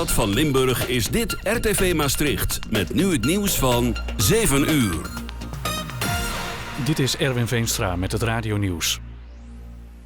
Van Limburg is dit RTV Maastricht. Met nu het nieuws van 7 uur. Dit is Erwin Veenstra met het radionieuws.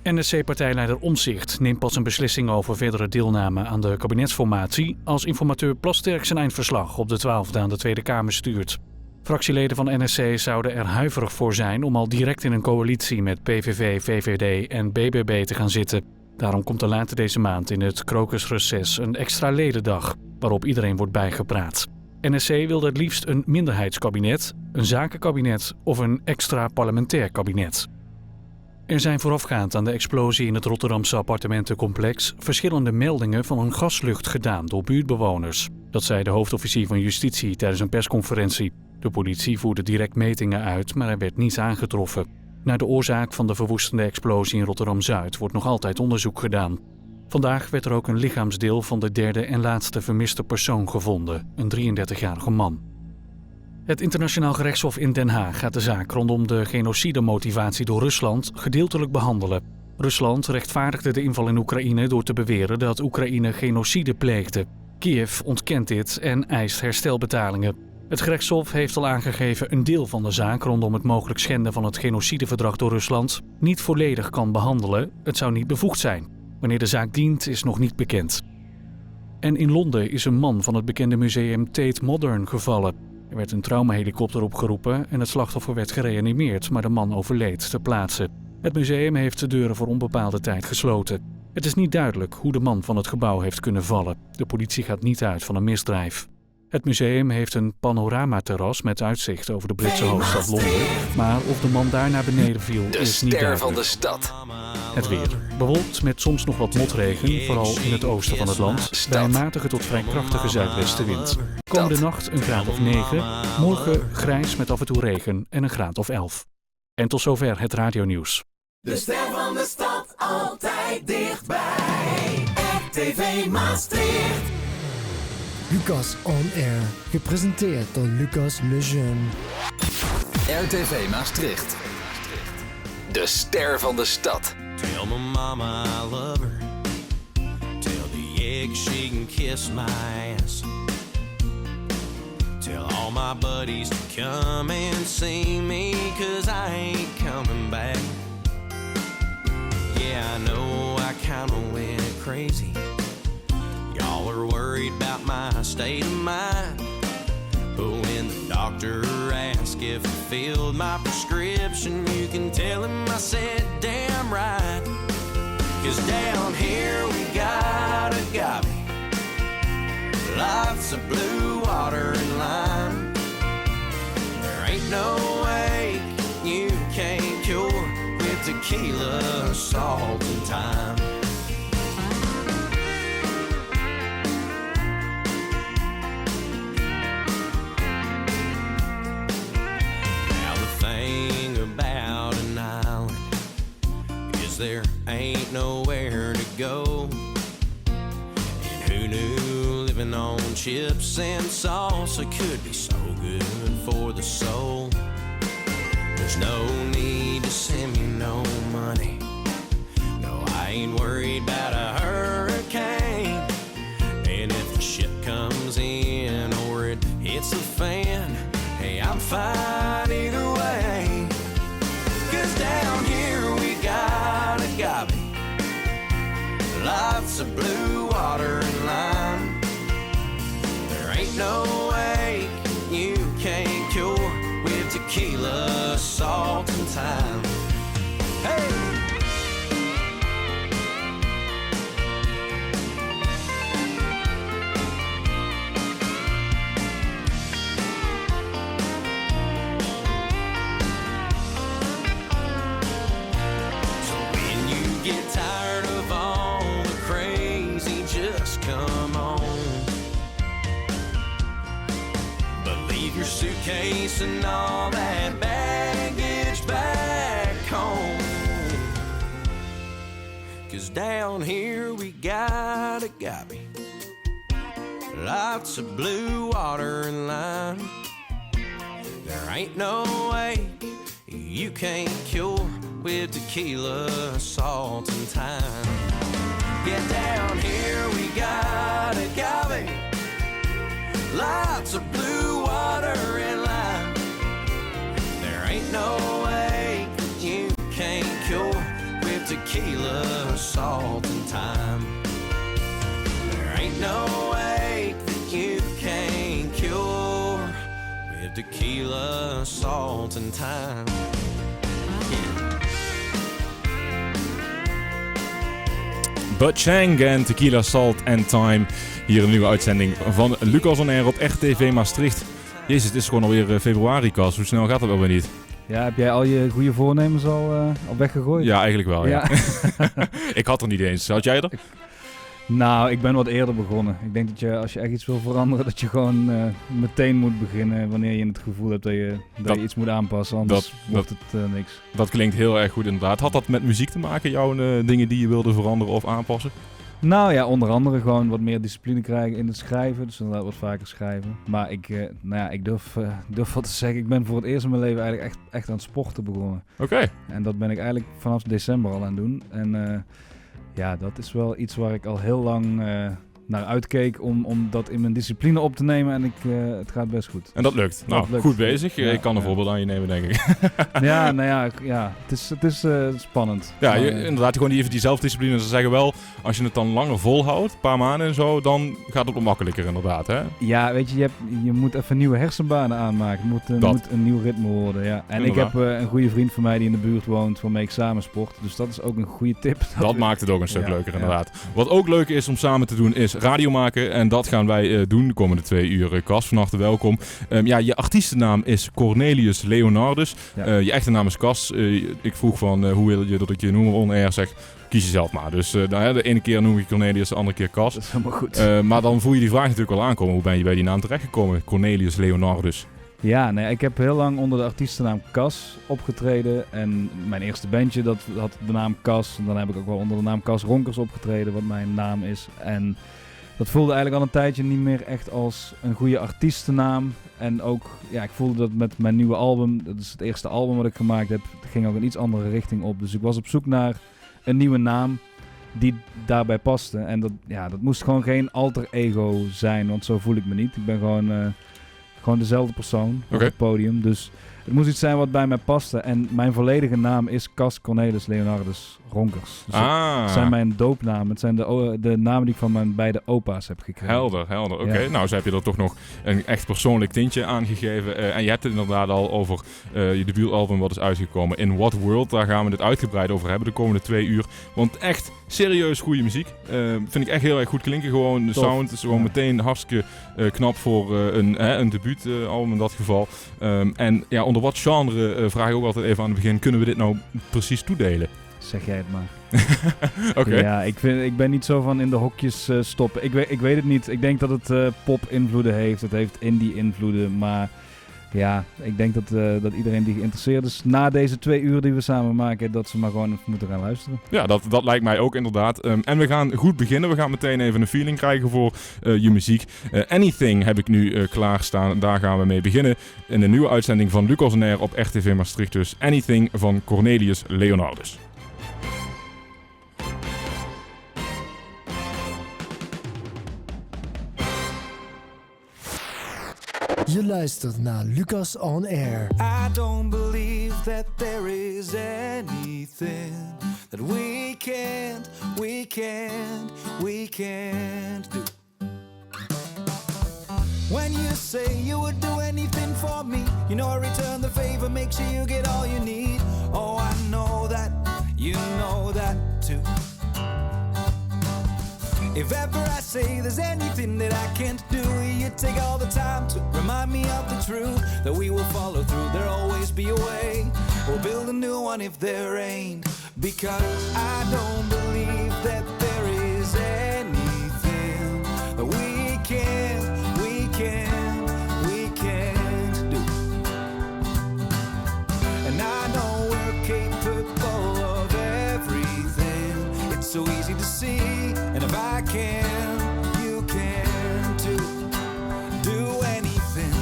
NSC-partijleider Omtzigt neemt pas een beslissing over verdere deelname aan de kabinetsformatie als informateur Plasterk zijn eindverslag op de 12e aan de Tweede Kamer stuurt. Fractieleden van NSC zouden er huiverig voor zijn om al direct in een coalitie met PVV, VVD en BBB te gaan zitten. Daarom komt er later deze maand in het krokusreces een extra ledendag, waarop iedereen wordt bijgepraat. NSC wilde het liefst een minderheidskabinet, een zakenkabinet of een extra parlementair kabinet. Er zijn voorafgaand aan de explosie in het Rotterdamse appartementencomplex verschillende meldingen van een gaslucht gedaan door buurtbewoners. Dat zei de hoofdofficier van Justitie tijdens een persconferentie. De politie voerde direct metingen uit, maar er werd niets aangetroffen. Naar de oorzaak van de verwoestende explosie in Rotterdam-Zuid wordt nog altijd onderzoek gedaan. Vandaag werd er ook een lichaamsdeel van de derde en laatste vermiste persoon gevonden, een 33-jarige man. Het Internationaal Gerechtshof in Den Haag gaat de zaak rondom de genocidemotivatie door Rusland gedeeltelijk behandelen. Rusland rechtvaardigde de inval in Oekraïne door te beweren dat Oekraïne genocide pleegde. Kiev ontkent dit en eist herstelbetalingen. Het gerechtshof heeft al aangegeven een deel van de zaak rondom het mogelijk schenden van het genocideverdrag door Rusland niet volledig kan behandelen. Het zou niet bevoegd zijn. Wanneer de zaak dient is nog niet bekend. En in Londen is een man van het bekende museum Tate Modern gevallen. Er werd een traumahelikopter opgeroepen en het slachtoffer werd gereanimeerd, maar de man overleed ter plaatse. Het museum heeft de deuren voor onbepaalde tijd gesloten. Het is niet duidelijk hoe de man van het gebouw heeft kunnen vallen. De politie gaat niet uit van een misdrijf. Het museum heeft een panoramaterras met uitzicht over de Britse hoofdstad Londen. Maar of de man daar naar beneden viel is niet duidelijk. De ster van de stad. Het weer. Bewolkt met soms nog wat motregen, vooral in het oosten van het land. Bij een matige tot vrij krachtige zuidwestenwind. Komende nacht een graad of 9. Morgen grijs met af en toe regen en een graad of 11. En tot zover het radionieuws. De ster van de stad, altijd dichtbij. RTV Maastricht. Lucas On Air, gepresenteerd door Lucas Lejeune. RTV Maastricht. De ster van de stad. Tell my mama I love her. Tell the egg she can kiss my ass. Tell all my buddies to come and see me, 'cause I ain't coming back. Yeah, I know I kinda went crazy. Y'all are worried about my state of mind. But when the doctor asks if I filled my prescription, you can tell him I said damn right. 'Cause down here we got agave, lots of blue water and lime. There ain't no ache you can't cure with tequila, salt and thyme. There ain't nowhere to go. And who knew living on chips and salsa could be so good for the soul? There's no need to send me no money. No, I ain't worried about a hurricane. And if the ship comes in or it hits the fan, hey, I'm fine either way. 'Cause down here we got agave, lots of blue water and lime. There ain't no ache you can't cure with tequila, salt and thyme. Hey! Get tired of all the crazy, just come on. But leave your suitcase and all that baggage back home. 'Cause down here we got agave, lots of blue water and lime. There ain't no way you can't cure with tequila, salt and thyme. Get down here, we got agave, lots of blue water and lime. There ain't no way you can't cure with tequila, salt, and thyme. There ain't no way you can't cure with tequila, salt, and thyme. Bud Chang en Tequila, Salt and Time. Hier een nieuwe uitzending van Lucas On Air op RTV Maastricht. Jezus, het is gewoon alweer februari, Cas. Hoe snel gaat dat wel weer niet? Ja, heb jij al je goede voornemens al weggegooid? Ja, eigenlijk wel, ja. Ik had er niet eens. Had jij er? Nou, ik ben wat eerder begonnen. Ik denk dat je, als je echt iets wil veranderen, dat je gewoon meteen moet beginnen wanneer je het gevoel hebt dat je iets moet aanpassen. Anders wordt het niks. Dat klinkt heel erg goed inderdaad. Had dat met muziek te maken, jouw dingen die je wilde veranderen of aanpassen? Nou ja, onder andere gewoon wat meer discipline krijgen in het schrijven. Dus inderdaad wat vaker schrijven. Maar ik durf wat te zeggen. Ik ben voor het eerst in mijn leven eigenlijk echt aan het sporten begonnen. Oké. En dat ben ik eigenlijk vanaf december al aan het doen. En ja, dat is wel iets waar ik al heel lang naar uitkeek om dat in mijn discipline op te nemen. En het gaat best goed. En dat lukt. Nou, lukt. Goed bezig. Ja, ik kan een voorbeeld aan je nemen, denk ik. Ja, nou ja, het is spannend. Ja, inderdaad, gewoon even die zelfdiscipline. Ze zeggen wel, als je het dan langer volhoudt, een paar maanden en zo, dan gaat het wat makkelijker inderdaad, hè? Ja, weet je, je moet even nieuwe hersenbanen aanmaken. Het moet een nieuw ritme worden, ja. En inderdaad. Ik heb een goede vriend van mij die in de buurt woont, waarmee ik samen sport. Dus dat is ook een goede tip. Dat maakt het ook een stuk leuker, inderdaad. Wat ook leuk is om samen te doen, is radio maken. En dat gaan wij doen de komende 2 uur. Cas, van harte welkom. Je artiestennaam is Cornelius Leonardus. Ja. Je echte naam is Cas. Ik vroeg van, hoe wil je dat ik je noem on air zeg? Kies je zelf maar. Dus de ene keer noem ik Cornelius, de andere keer Cas. Dat is helemaal goed. Maar dan voel je die vraag natuurlijk al aankomen. Hoe ben je bij die naam terechtgekomen? Cornelius Leonardus. Ja, nee, ik heb heel lang onder de artiestennaam Cas opgetreden. En mijn eerste bandje, dat had de naam Cas. En dan heb ik ook wel onder de naam Cas Ronkers opgetreden, wat mijn naam is. En dat voelde eigenlijk al een tijdje niet meer echt als een goede artiestennaam. En ook, ja, ik voelde dat met mijn nieuwe album, dat is het eerste album wat ik gemaakt heb, ging ook een iets andere richting op. Dus ik was op zoek naar een nieuwe naam die daarbij paste. En dat moest gewoon geen alter ego zijn, want zo voel ik me niet. Ik ben gewoon dezelfde persoon op het podium. Dus het moest iets zijn wat bij mij paste. En mijn volledige naam is Cas Cornelis Leonardus Ronkers. Dus dat zijn mijn doopnamen. Het zijn de namen die ik van mijn beide opa's heb gekregen. Helder. Oké. Nou, zo heb je er toch nog een echt persoonlijk tintje aangegeven. En je hebt het inderdaad al over je debuutalbum wat is uitgekomen. In What World. Daar gaan we het uitgebreid over hebben de komende 2 uur. Want echt serieus goede muziek. Vind ik echt heel erg goed klinken. Gewoon de sound is gewoon meteen hartstikke knap voor een debuutalbum in dat geval. En ja, onder wat genre, vraag ik ook altijd even aan het begin, kunnen we dit nou precies toedelen? Zeg jij het maar. Oké. Ja, ik ben niet zo van in de hokjes stoppen. Ik weet het niet. Ik denk dat het pop-invloeden heeft. Het heeft indie-invloeden. Maar ja, ik denk dat iedereen die geïnteresseerd is na deze 2 uur die we samen maken, dat ze maar gewoon even moeten gaan luisteren. Ja, dat lijkt mij ook inderdaad. En we gaan goed beginnen. We gaan meteen even een feeling krijgen voor je muziek. Anything heb ik nu klaarstaan. Daar gaan we mee beginnen in de nieuwe uitzending van Lucas On Air op RTV Maastricht. Dus Anything van Cornelius Leonardus. Je luistert naar Lucas On Air. I don't believe that there is anything that we can't do. When you say you would do anything for me, you know I return the favor, make sure you get all you need. Oh, I know that, you know that too. If ever I say there's anything that I can't do, you take all the time to remind me of the truth, that we will follow through, there'll always be a way. We'll build a new one if there ain't, because I don't believe that there is anything that we can't do. And I know we're capable of everything, it's so easy to see. And if I can, you can too. Do anything.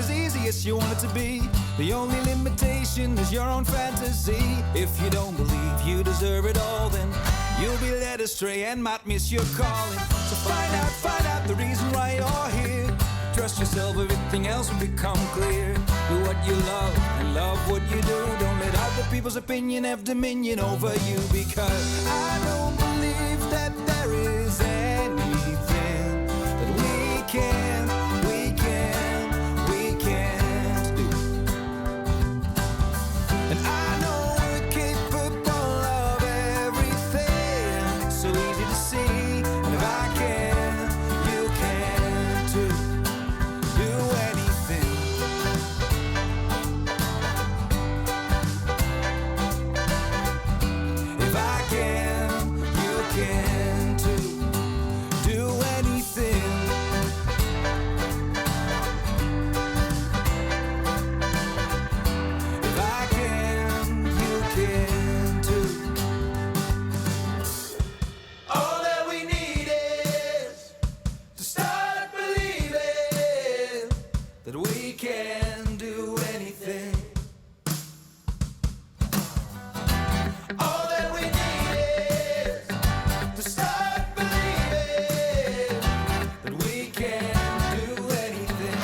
as easy as you want it to be. The only limitation is your own fantasy. If you don't believe you deserve it all, then you'll be led astray and might miss your calling. So find out the reason why you're here. Trust yourself, everything else will become clear. Do what you love and love what you do. Don't let other people's opinion have dominion over you, because I don't believe that there is anything that we can't do. And I know we're capable of everything. So easy to see. And if I can, you can too. Do anything. If I can, you can too. Do anything. If I can, you can too. All that we need is to start believing that we can do anything. All that we need is to start believing that we can do anything.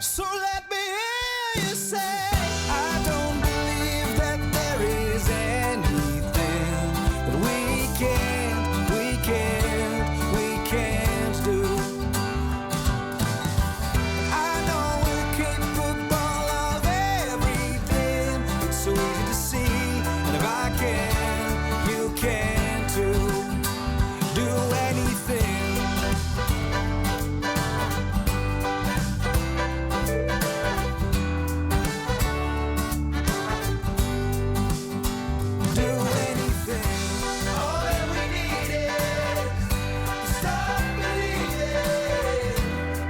So let me hear you say, I don't believe that there is anything that we can't do. I know we're capable of everything. It's so easy to see. And if I can, you can too. Do anything. Do anything. All that we need is to start believing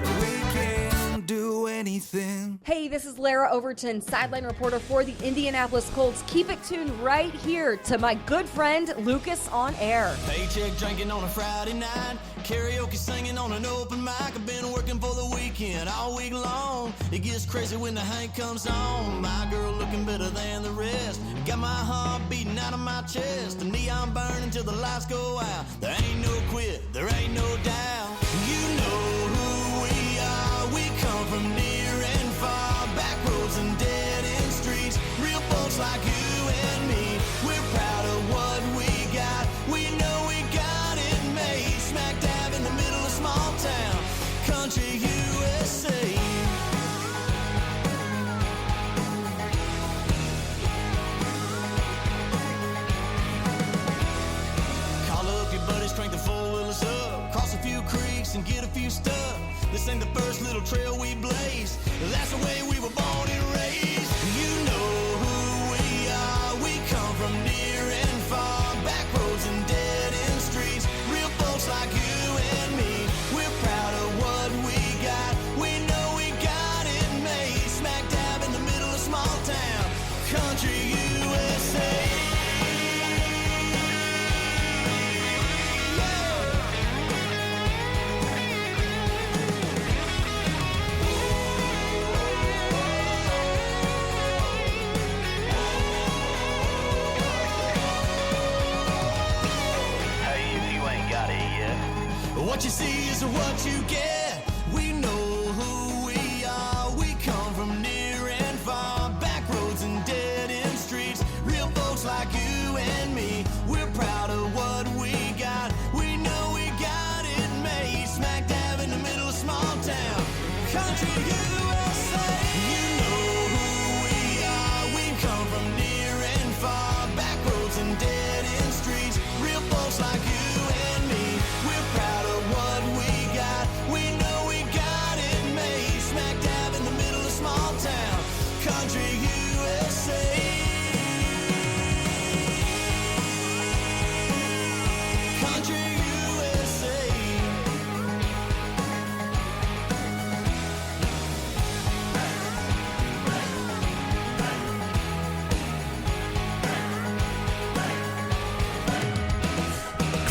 that we can do anything. Hey, this is Lara Overton, sideline reporter for the Indianapolis Colts. Keep it tuned right here to my good friend Lucas on Air. Paycheck drinking on a Friday night, karaoke singing on an open mic. I've been working for the weekend all week long. It gets crazy when the Hank comes on. My girl looking better than the rest. Got my heart beating out of my chest. The neon burning till the lights go out. There ain't no quit, there ain't no doubt. You know who we are. We come from near and far, back roads and dead end streets. Real folks like you and me. We're proud of what we got. We know we got it made. Smack dab in the middle of small town, country USA. Call up your buddies, crank the four-wheelers up, cross a few creeks and get a few stuff. This ain't the first little trail we blazed. That's the way we were born and raised. You know who we are. We come from near and far, back roads and dead end streets. Real folks like you and me. We're proud of what we got. We know we got it made. Smack dab in the middle of small town, country USA. What you see is what you get. We know who we are. We come from near and far, back roads and dead end streets. Real folks like you and me. We're proud of what we got. We know we got it made. Smack dab in the middle of small town, country USA. You know who we are. We come from near and far, back roads and dead end streets. Real folks like you and me. We're proud of what we got. We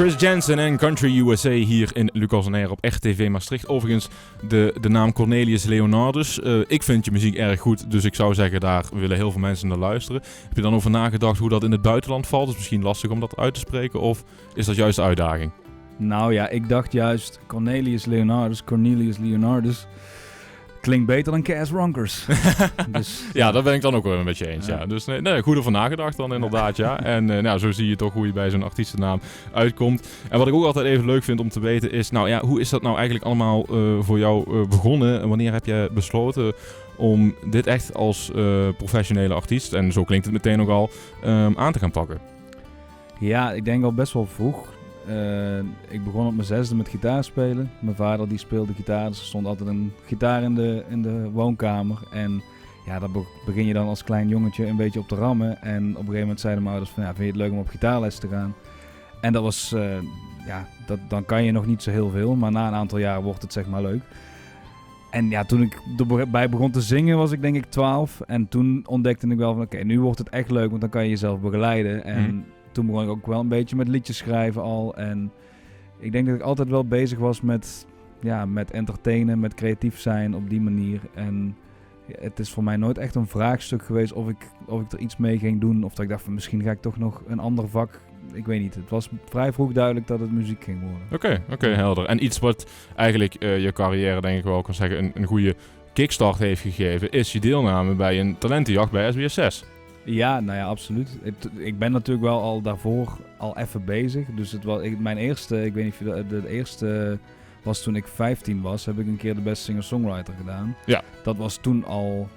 Chris Jensen en Country USA hier in Lucas on Air op RTV Maastricht. Overigens de naam Cornelis Leonardus. Ik vind je muziek erg goed, dus ik zou zeggen daar willen heel veel mensen naar luisteren. Heb je dan over nagedacht hoe dat in het buitenland valt? Het is misschien lastig om dat uit te spreken of is dat juist de uitdaging? Nou ja, ik dacht juist Cornelius Leonardus klinkt beter dan Cas Ronkers. Dus, ja, daar ben ik dan ook wel een beetje eens. Ja. Dus nee, goed over nagedacht dan inderdaad. Ja. En zo zie je toch hoe je bij zo'n artiestennaam uitkomt. En wat ik ook altijd even leuk vind om te weten is, nou ja, hoe is dat nou eigenlijk allemaal voor jou begonnen? En wanneer heb je besloten om dit echt als professionele artiest, en zo klinkt het meteen ook al, aan te gaan pakken? Ja, ik denk al best wel vroeg. Ik begon op mijn 6e met gitaar spelen. Mijn vader die speelde gitaar, dus er stond altijd een gitaar in de woonkamer. En ja, daar begin je dan als klein jongetje een beetje op te rammen. En op een gegeven moment zeiden mijn ouders van, ja, vind je het leuk om op gitaarles te gaan? En dat was, dan kan je nog niet zo heel veel, maar na een aantal jaren wordt het zeg maar leuk. En ja, toen ik erbij begon te zingen was ik denk ik 12. En toen ontdekte ik wel van, oké, nu wordt het echt leuk, want dan kan je jezelf begeleiden. En toen begon ik ook wel een beetje met liedjes schrijven al. En ik denk dat ik altijd wel bezig was met entertainen, met creatief zijn op die manier. En het is voor mij nooit echt een vraagstuk geweest of ik er iets mee ging doen. Of dat ik dacht van misschien ga ik toch nog een ander vak. Ik weet niet. Het was vrij vroeg duidelijk dat het muziek ging worden. Oké, helder. En iets wat eigenlijk je carrière denk ik wel kan zeggen een goede kickstart heeft gegeven, is je deelname bij een talentenjacht bij SBS6. Ja, nou ja, absoluut. Ik ben natuurlijk wel al daarvoor al even bezig. Dus mijn eerste, ik weet niet of de eerste was toen ik 15 was, heb ik een keer de Best Singer-Songwriter gedaan. Ja. Dat was toen al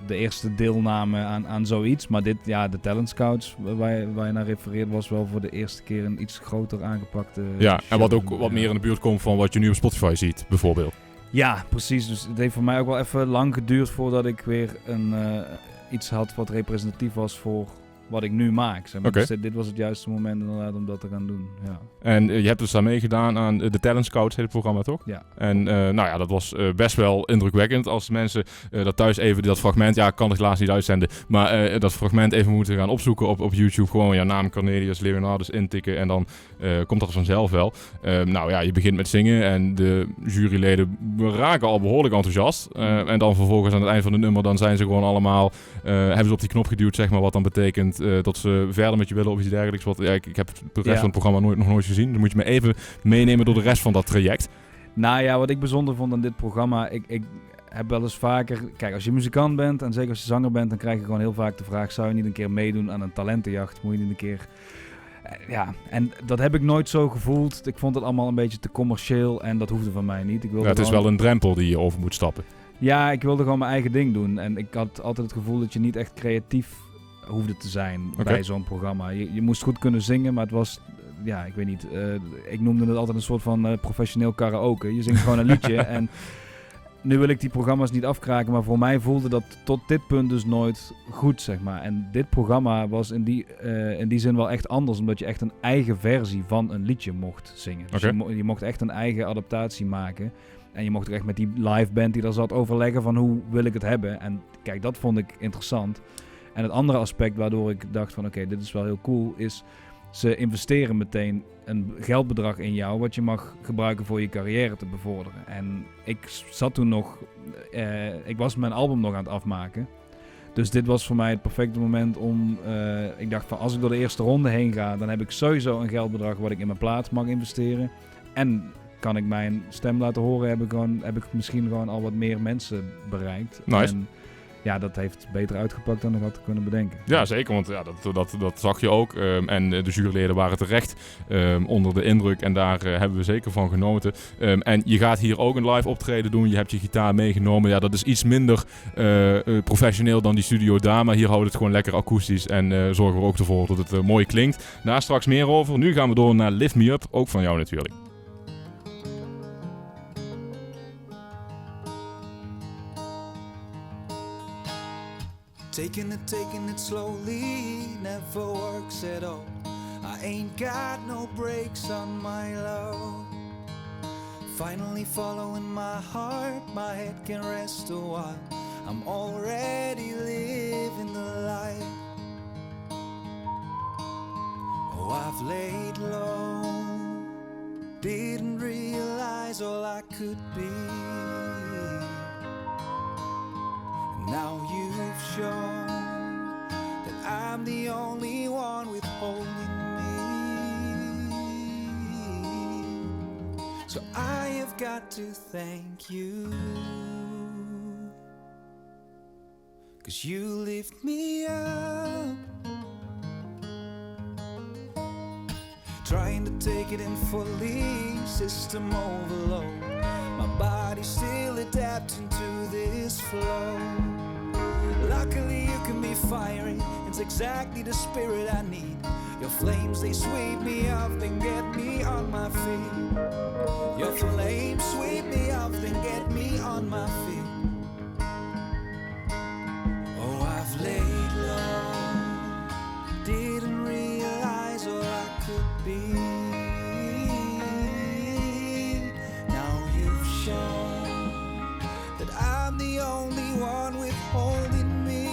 de eerste deelname aan zoiets. Maar de Talent Scouts waar je naar refereert was wel voor de eerste keer een iets groter aangepakte ja, show. en wat ook wat meer in de buurt komt van wat je nu op Spotify ziet, bijvoorbeeld. Ja, precies. Dus het heeft voor mij ook wel even lang geduurd voordat ik weer iets had wat representatief was voor wat ik nu maak. Zeg maar. Okay. Dus dit was het juiste moment inderdaad om dat te gaan doen. Ja. En je hebt dus daar meegedaan aan de Talent Scouts, heet het programma toch? Ja. En dat was best wel indrukwekkend als mensen dat thuis even dat fragment, ik kan het helaas niet uitzenden, maar dat fragment even moeten gaan opzoeken op YouTube. Gewoon jouw naam Cornelis Leonardus intikken en dan komt dat vanzelf wel. Je begint met zingen en de juryleden raken al behoorlijk enthousiast. En dan vervolgens aan het eind van het nummer, dan zijn ze gewoon allemaal, hebben ze op die knop geduwd, zeg maar, wat dan betekent dat ze verder met je willen of iets dergelijks. Ik heb de rest van het programma nog nooit gezien. Dan moet je me even meenemen door de rest van dat traject. Nou ja, wat ik bijzonder vond aan dit programma, ik heb wel eens vaker, kijk, als je muzikant bent en zeker als je zanger bent, dan krijg je gewoon heel vaak de vraag, zou je niet een keer meedoen aan een talentenjacht? Moet je niet een keer... Ja, en dat heb ik nooit zo gevoeld. Ik vond het allemaal een beetje te commercieel en dat hoefde van mij niet. Het is wel een drempel die je over moet stappen. Ja, ik wilde gewoon mijn eigen ding doen. En ik had altijd het gevoel dat je niet echt creatief hoefde te zijn bij zo'n programma. Je moest goed kunnen zingen, maar het was... Ja, ik weet niet. Ik noemde het altijd een soort van professioneel karaoke. Je zingt gewoon een liedje en... Nu wil ik die programma's niet afkraken, maar voor mij voelde dat tot dit punt dus nooit goed, zeg maar. En dit programma was in die zin wel echt anders, omdat je echt een eigen versie van een liedje mocht zingen. Dus je mocht echt een eigen adaptatie maken. En je mocht ook echt met die live band die daar zat overleggen van hoe wil ik het hebben. En kijk, dat vond ik interessant. En het andere aspect waardoor ik dacht van oké, dit is wel heel cool, is... Ze investeren meteen een geldbedrag in jou wat je mag gebruiken voor je carrière te bevorderen. En ik zat toen nog... ik was mijn album nog aan het afmaken. Dus dit was voor mij het perfecte moment om... ik dacht van als ik door de eerste ronde heen ga, dan heb ik sowieso een geldbedrag wat ik in mijn plaat mag investeren. En kan ik mijn stem laten horen, heb ik misschien gewoon al wat meer mensen bereikt. Nice. En, ja, dat heeft beter uitgepakt dan ik had kunnen bedenken. Ja, zeker, want dat zag je ook. En de juryleden waren terecht onder de indruk en daar hebben we zeker van genoten. En je gaat hier ook een live optreden doen. Je hebt je gitaar meegenomen. Ja, dat is iets minder professioneel dan die studio daar, maar hier houden we het gewoon lekker akoestisch en zorgen we ook ervoor dat het mooi klinkt. Daar straks meer over. Nu gaan we door naar Lift Me Up, ook van jou natuurlijk. Taking it slowly never works at all. I ain't got no brakes on my love. Finally following my heart, my head can rest a while. I'm already living the life. Oh, I've laid low, didn't realize all I could be. Now you've shown that I'm the only one withholding me. So I have got to thank you, 'cause you lift me up. Trying to take it in fully, system overload. My body's still adapting to this flow. Luckily you can be fiery, it's exactly the spirit I need. Your flames, they sweep me up, then get me on my feet. Your flames sweep me up, then get me on my feet. Oh, I've laid low, didn't realize all I could be. Now you've shown that I'm the only one withholding me.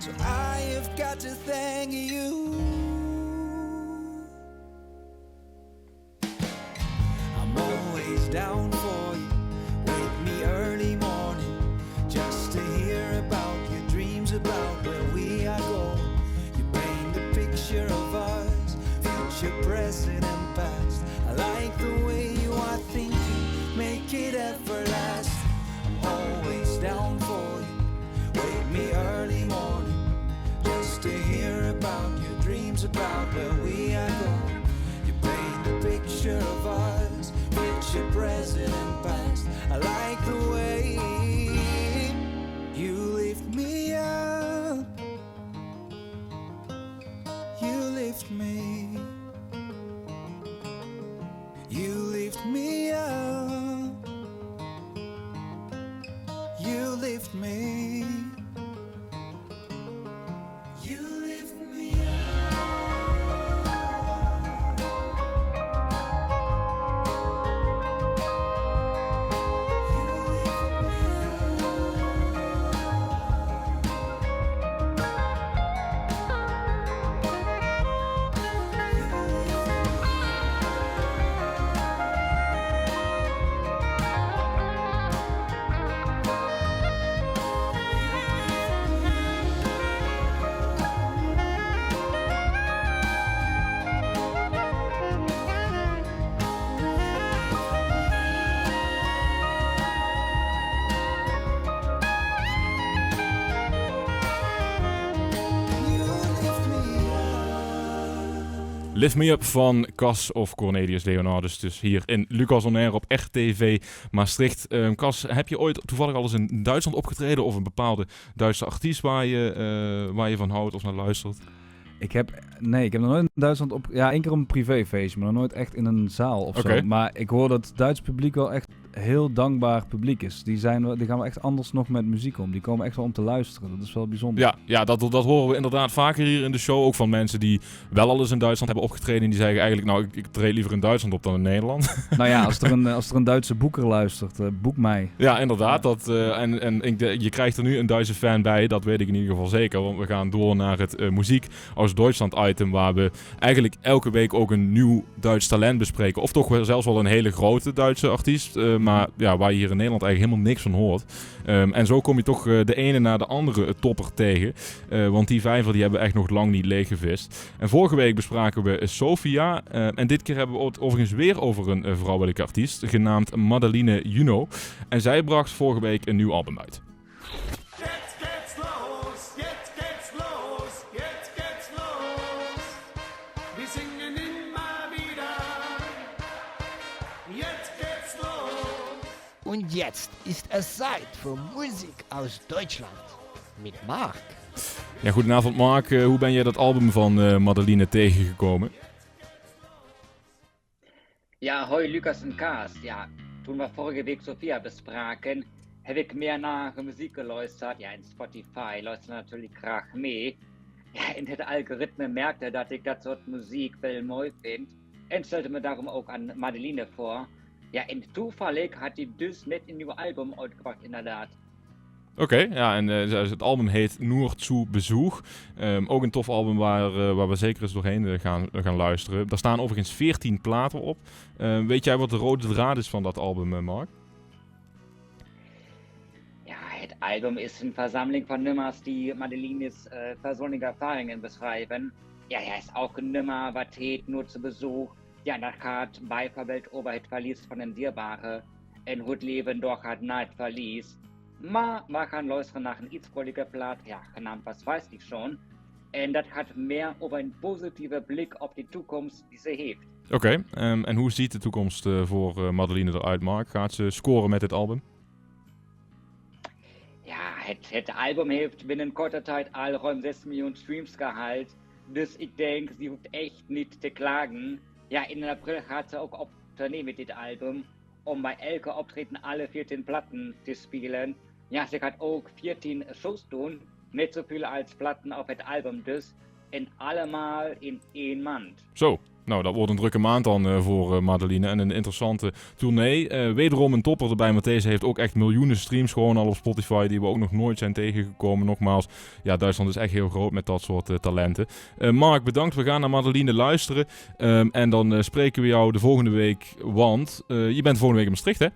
So I have got to thank you. I'm always down for you. Wake me early morning just to hear about your dreams, about where we are going. You paint the picture of us, future, present and past. I like the way you are thinking, make it everlasting. I'm always down for you. Wake me early morning just to hear about your dreams, about where we are going. You paint the picture of us, future, present and past. I like the way you lift me up. You lift me. You lift me up. You lift me. You lift me Lift Me Up van Cas of Cornelius Leonardus, dus hier in Lucas On Air op RTV Maastricht. Cas, heb je ooit toevallig al eens in Duitsland opgetreden of een bepaalde Duitse artiest waar je van houdt of naar luistert? Ik heb nog nooit in Duitsland ja, 1 keer op een privéfeestje, maar nog nooit echt in een zaal of zo. Maar ik hoor dat het Duits publiek wel echt heel dankbaar publiek is. Die gaan wel echt anders nog met muziek om. Die komen echt wel om te luisteren. Dat is wel bijzonder. Ja, dat horen we inderdaad vaker hier in de show. Ook van mensen die wel al eens in Duitsland hebben opgetreden. En die zeggen eigenlijk, nou, ik treed liever in Duitsland op dan in Nederland. Nou ja, als er een Duitse boeker luistert, boek mij. Ja, inderdaad. Je krijgt er nu een Duitse fan bij. Dat weet ik in ieder geval zeker. Want we gaan door naar het muziek aus Duitsland item. Waar we eigenlijk elke week ook een nieuw Duits talent bespreken. Of toch wel zelfs wel een hele grote Duitse artiest. Maar ja, waar je hier in Nederland eigenlijk helemaal niks van hoort. En zo kom je toch de ene na de andere topper tegen. Want die vijver die hebben we echt nog lang niet leeggevist. En vorige week bespraken we Sofia. En dit keer hebben we het overigens weer over een vrouwelijke artiest. Genaamd Madeline Juno. En zij bracht vorige week een nieuw album uit. Und jetzt ist es Zeit für Musik aus Deutschland mit Mark. Ja, goedenavond Mark. Hoe ben jij dat album van Madeline tegengekomen? Ja, hoi Lucas en Kaas. Ja, toen we vorige week Sofia bespraken, heb ik meer naar muziek geluisterd. Ja, in Spotify luister natuurlijk graag mee. Ja, in het algoritme merkte dat ik dat soort muziek wel mooi vind. En stelde me daarom ook aan Madeline voor. Ja, en toevallig had hij dus net een nieuw album uitgebracht, inderdaad. Oké, ja, en het album heet Nur zu Besuch. Ook een tof album waar we zeker eens doorheen gaan luisteren. Daar staan overigens 14 platen op. Weet jij wat de rode draad is van dat album, Mark? Ja, het album is een verzameling van nummers die Madeline's persoonlijke ervaringen beschrijven. Ja, er is ook een nummer wat heet Nur zu Besuch. Ja, dat gaat bijvoorbeeld over het verlies van een dierbare en hoe het leven doorgaat na het verlies. Maar we gaan luisteren naar een iets vrolijke plaat, ja, genaamd Was weiß ich schon. En dat gaat meer over een positieve blik op de toekomst die ze heeft. Oké, en hoe ziet de toekomst voor Madeline eruit, Mark? Gaat ze scoren met dit album? Ja, het album heeft binnen korte tijd al rond 6 miljoen streams gehaald. Dus ik denk, ze hoeft echt niet te klagen. Ja, in april gaat ze ook op tournee met dit album. Om bij elke optreden alle 14 platten te spelen. Ja, ze gaat ook 14 shows doen. Net zoveel als platten op het album dus. En allemaal in 1 maand. Zo, nou dat wordt een drukke maand dan voor Madeline. En een interessante tournee. Wederom een topper erbij, maar deze heeft ook echt miljoenen streams gewoon al op Spotify. Die we ook nog nooit zijn tegengekomen. Nogmaals, ja, Duitsland is echt heel groot met dat soort talenten. Mark, bedankt. We gaan naar Madeline luisteren. En dan spreken we jou de volgende week. Want je bent volgende week in Maastricht, hè?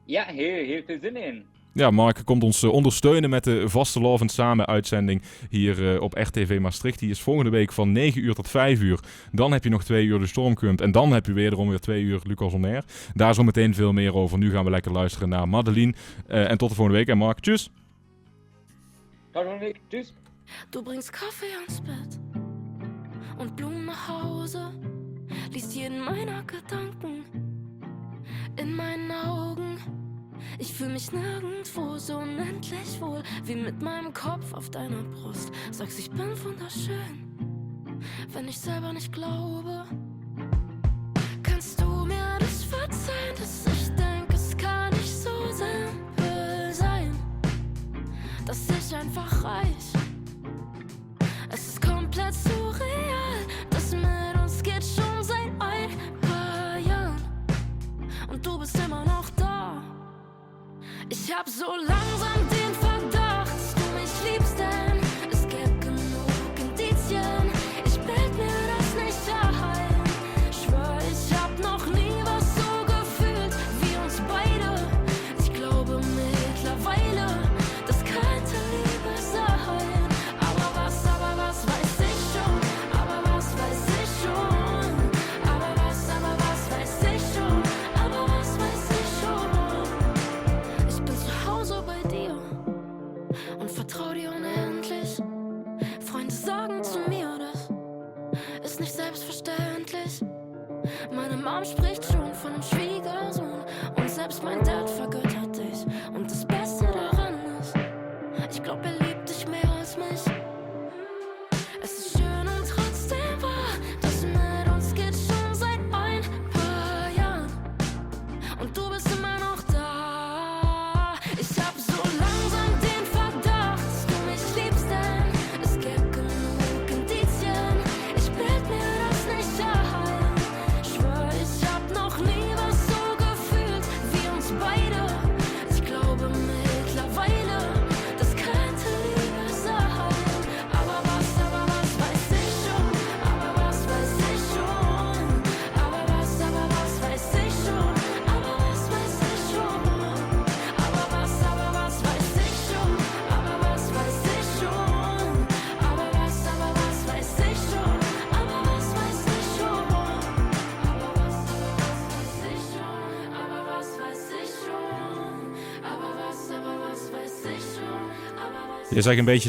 Ja, heel veel zin in. Ja, Mark komt ons ondersteunen met de vaste Lovend Samen uitzending hier op RTV Maastricht. Die is volgende week van 9 uur tot 5 uur. Dan heb je nog 2 uur de Stormcump en dan heb je wederom weer 2 uur Lucas On Air. Daar zo meteen veel meer over. Nu gaan we lekker luisteren naar Madeline. En tot de volgende week. En Mark, tjus! Tot de volgende week, tjus! Du bringst Kaffee ans Bett und Blumen nach Hause, liest jeden meiner Gedanken in meinen Augen. Ich fühl mich nirgendwo so unendlich wohl wie mit meinem Kopf auf deiner Brust. Sagst, ich bin wunderschön, wenn ich selber nicht glaube. Kannst du mir das verzeihen, dass ich denke, es kann nicht so simpel sein, dass ich einfach reich. Es ist komplett surreal, das mit uns geht schon seit ein paar Jahren und du bist immer noch da. Ich hab so langsam den Verdacht, dass du mich liebst, denn es gibt genug Indizien. Ich bild mir das nicht ein. Schwör, ich hab noch nie was so gefühlt wie uns beide. Ich glaube mittlerweile, das könnte Liebe sein. Aber was weiß ich schon? Aber was weiß ich schon? Aber was weiß ich schon? Aber was weiß ich schon? Ich bin zu Hause bei dir und vertrau dir unendlich. Freunde sagen zu mir, das ist nicht selbstverständlich. Meine Mom spricht schon von einem Schwiegersohn und selbst mein Dad vergöttert dich. Und das Beste daran ist, ich glaub, er liebt dich mehr als mich. Es ist schön und trotzdem wahr, das mit uns geht schon seit ein paar Jahren und du bist immer noch da. Ich hab so langsam den Verdacht, dass du mich liebst, denn es gibt genug Indizien. Ich bild mir das nicht ein. Schwör, ich hab noch nie was so gefühlt wie uns beide. Ich glaube mittlerweile, das könnte Liebe sein. Aber was weiß ich schon? Aber was weiß ich schon? Aber was weiß ich schon? Aber was weiß ich schon? Aber was weiß ich schon? Aber was weiß ich schon? Aber was weiß ich schon? Aber was weiß ich schon? Aber was weiß ich schon? Aber was weiß ich schon? Aber was weiß ich schon? Aber was. Je zegt een beetje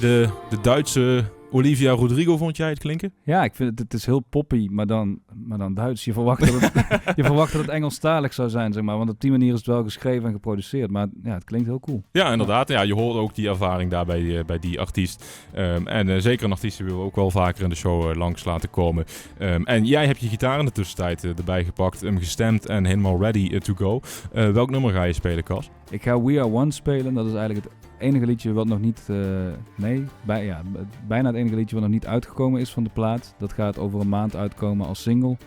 de Duitse Olivia Rodrigo, vond jij het klinken? Ja, ik vind het is heel poppy, maar dan Duits. Je verwacht dat het Engelstalig zou zijn, zeg maar. Want op die manier is het wel geschreven en geproduceerd. Maar ja, het klinkt heel cool. Ja, inderdaad. Ja, je hoort ook die ervaring daar bij die artiest. En zeker een artiest die willen we ook wel vaker in de show langs laten komen. En jij hebt je gitaar in de tussentijd erbij gepakt, gestemd en helemaal ready to go. Welk nummer ga je spelen, Cas? Ik ga We Are One spelen. Dat is eigenlijk het enige liedje wat nog niet... bijna het enige liedje wat nog niet uitgekomen is van de plaat. Dat gaat over een maand uitkomen als single.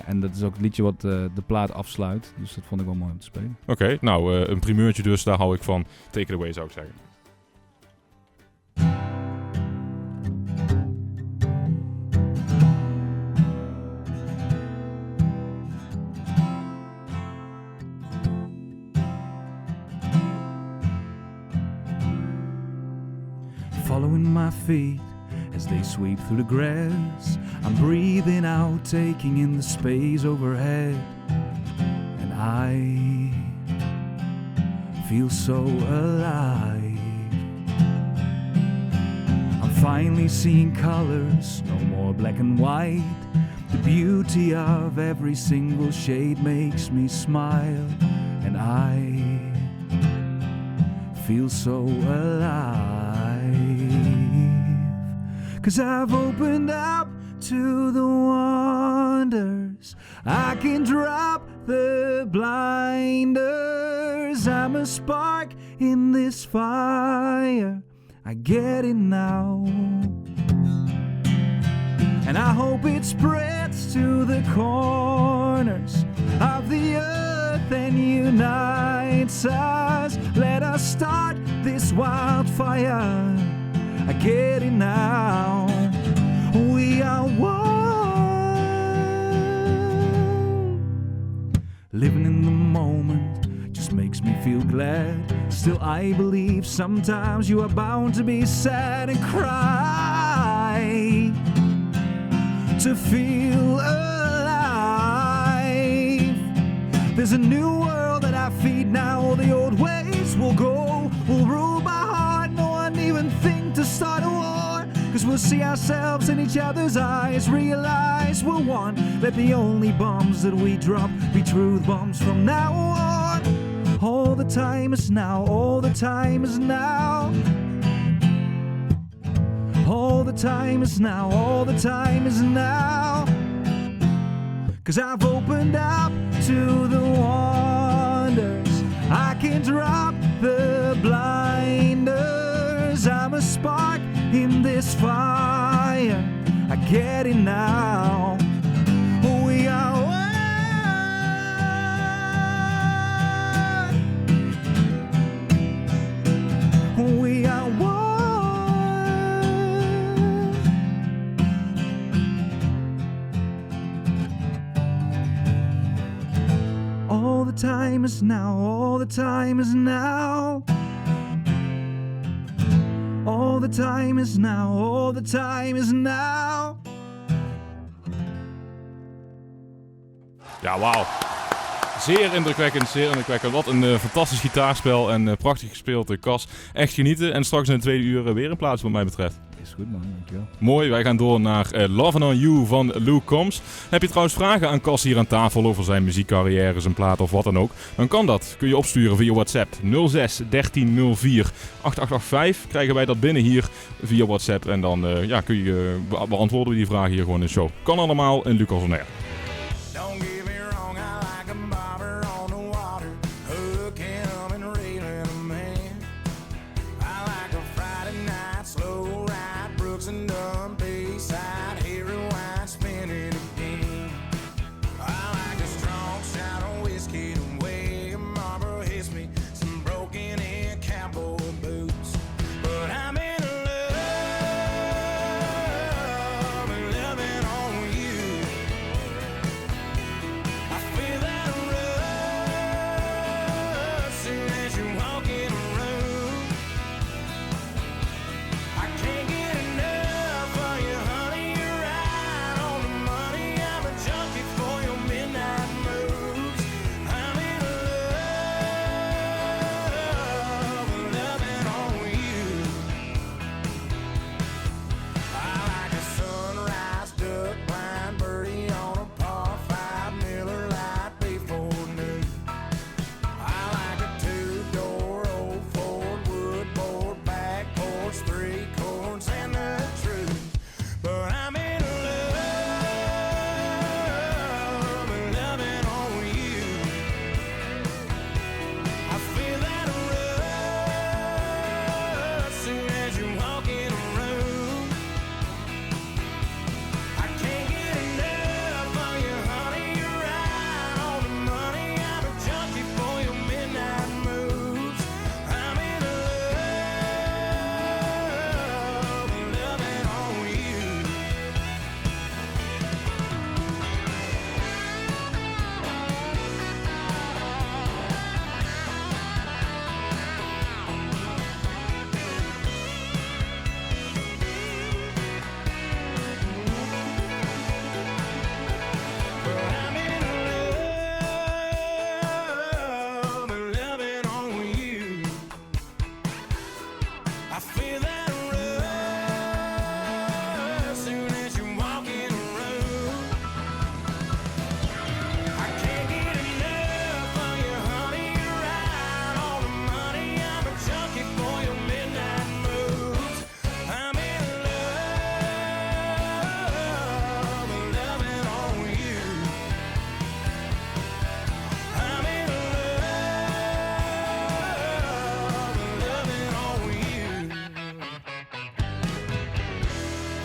En dat is ook het liedje wat de plaat afsluit. Dus dat vond ik wel mooi om te spelen. Oké, nou een primeurtje dus, daar hou ik van. Take it away zou ik zeggen. Following my feet as they sweep through the grass, I'm breathing out, taking in the space overhead, and I feel so alive. I'm finally seeing colors, no more black and white. The beauty of every single shade makes me smile, and I feel so alive. 'Cause I've opened up to the wonders. I can drop the blinders. I'm a spark in this fire. I get it now. And I hope it spreads to the corners of the earth and unites us. Let us start this wildfire. I get it now. We are one. Living in the moment just makes me feel glad. Still I believe sometimes you are bound to be sad and cry to feel alive. There's a new world that I feed now. All the old ways will go, will rule my heart. No one even think to start a war. 'Cause we'll see ourselves in each other's eyes, realize we're one. Let the only bombs that we drop be truth bombs from now on. All the time is now, all the time is now. All the time is now, all the time is now. 'Cause I've opened up to the wonders. I can drop the blinders. I'm a spark in this fire. I get it now. We are one. We are one. All the time is now, all the time is now. All the time is now, all the time is now. Ja, wauw. Zeer indrukwekkend, zeer indrukwekkend. Wat een fantastisch gitaarspel en prachtig gespeeld, Cas. Echt genieten. En straks in de tweede uur weer een plaats wat mij betreft. Is goed man, dankjewel. Mooi, wij gaan door naar Lovin' On You van Luke Combs. Heb je trouwens vragen aan Cas hier aan tafel over zijn muziekcarrière, zijn plaat of wat dan ook? Dan kan dat. Kun je opsturen via WhatsApp 06 1304 8885. Krijgen wij dat binnen hier via WhatsApp. En dan beantwoorden we die vragen hier gewoon in de show. Kan allemaal in Lucas On Air.